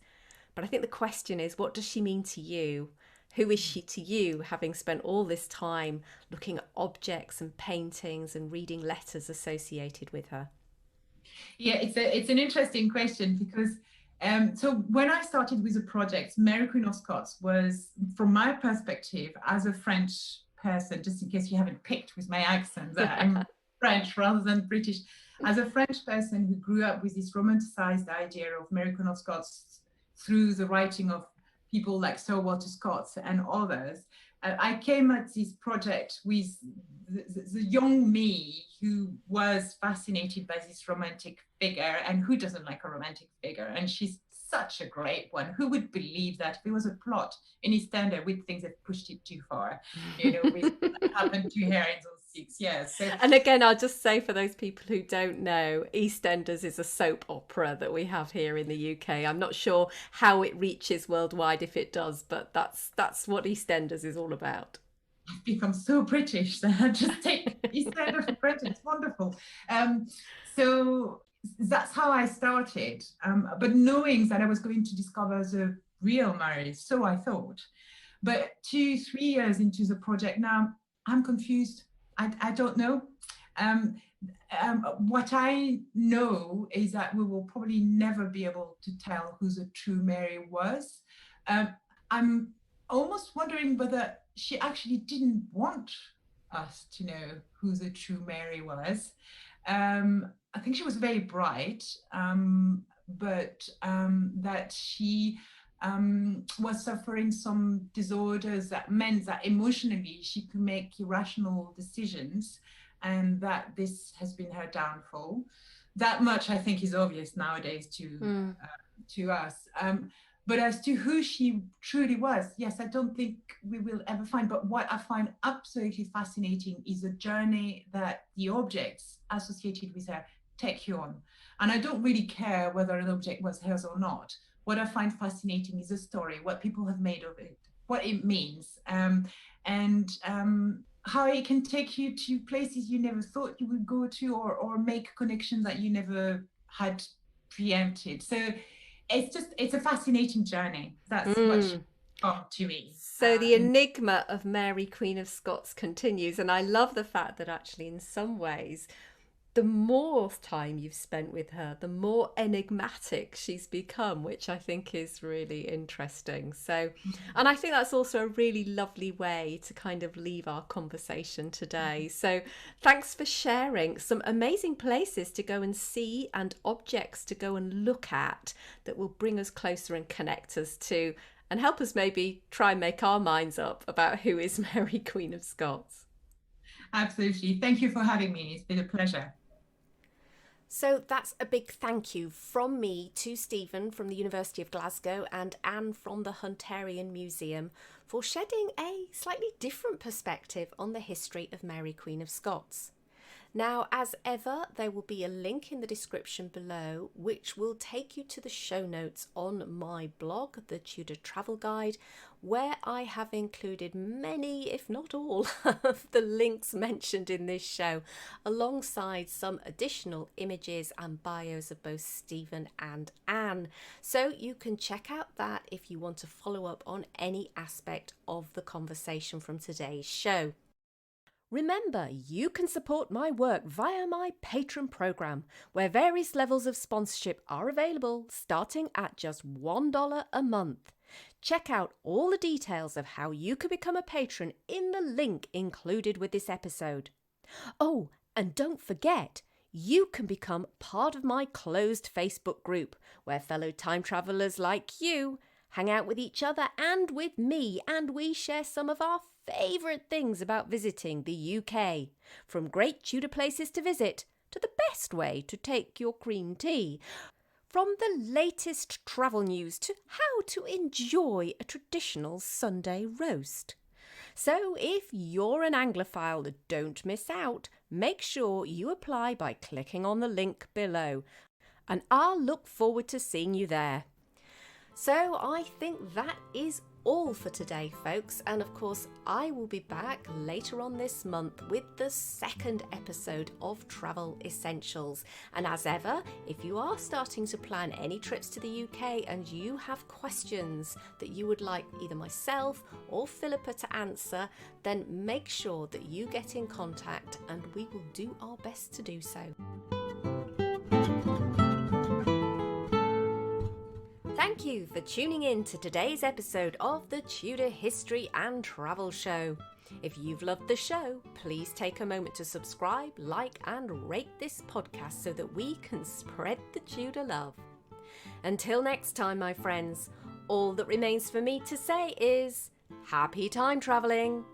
But I think the question is, what does she mean to you? Who is she to you, having spent all this time looking at objects and paintings and reading letters associated with her? Yeah, it's an interesting question, because so when I started with the project, Mary Queen of Scots was, from my perspective as a French person, just in case you haven't picked with my accent that I'm French rather than British, as a French person who grew up with this romanticized idea of Mary Queen of Scots through the writing of people like Sir Walter Scott and others, I came at this project with the young me who was fascinated by this romantic figure, and who doesn't like a romantic figure? And she's such a great one. Who would believe that if it was a plot in EastEnders, we'd think they've pushed it too far, with what happened to her in those 6 years. So, and again, I'll just say, for those people who don't know, EastEnders is a soap opera that we have here in the UK. I'm not sure how it reaches worldwide, if it does, but that's what EastEnders is all about. I've become so British that I just take EastEnders for granted. It's wonderful. So that's how I started, but knowing that I was going to discover the real Mary, so I thought. But 2-3 years into the project now, I'm confused. I don't know. What I know is that we will probably never be able to tell who the true Mary was. I'm almost wondering whether she actually didn't want us to know who the true Mary was. I think she was very bright, but that she was suffering some disorders that meant that emotionally she could make irrational decisions, and that this has been her downfall. That much I think is obvious nowadays to us. But as to who she truly was, yes, I don't think we will ever find. But what I find absolutely fascinating is the journey that the objects associated with her take you on. And I don't really care whether an object was hers or not. What I find fascinating is the story, what people have made of it, what it means, and how it can take you to places you never thought you would go to, or make connections that you never had preempted. So it's a fascinating journey. That's much fun to me. So the enigma of Mary, Queen of Scots continues. And I love the fact that actually in some ways, the more time you've spent with her, the more enigmatic she's become, which I think is really interesting. So, and I think that's also a really lovely way to kind of leave our conversation today. So thanks for sharing some amazing places to go and see and objects to go and look at that will bring us closer and connect us to, and help us maybe try and make our minds up about who is Mary, Queen of Scots. Absolutely. Thank you for having me. It's been a pleasure. So that's a big thank you from me to Steven from the University of Glasgow and Anne from the Hunterian Museum for shedding a slightly different perspective on the history of Mary, Queen of Scots. Now, as ever, there will be a link in the description below which will take you to the show notes on my blog, The Tudor Travel Guide, where I have included many, if not all, of the links mentioned in this show, alongside some additional images and bios of both Steven and Anne. So you can check out that if you want to follow up on any aspect of the conversation from today's show. Remember, you can support my work via my Patreon program, where various levels of sponsorship are available starting at just $1 a month. Check out all the details of how you can become a patron in the link included with this episode. Oh, and don't forget, you can become part of my closed Facebook group, where fellow time travellers like you hang out with each other and with me, and we share some of our favourite things about visiting the UK, from great Tudor places to visit to the best way to take your cream tea, from the latest travel news to how to enjoy a traditional Sunday roast. So if you're an Anglophile, don't miss out. Make sure you apply by clicking on the link below, and I'll look forward to seeing you there. So I think that is all for today, folks, and of course I will be back later on this month with the second episode of Travel Essentials. And as ever, if you are starting to plan any trips to the UK and you have questions that you would like either myself or Philippa to answer, then make sure that you get in contact and we will do our best to do so. Thank you for tuning in to today's episode of the Tudor History and Travel Show. If you've loved the show, please take a moment to subscribe, like and rate this podcast so that we can spread the Tudor love. Until next time, my friends, all that remains for me to say is happy time travelling!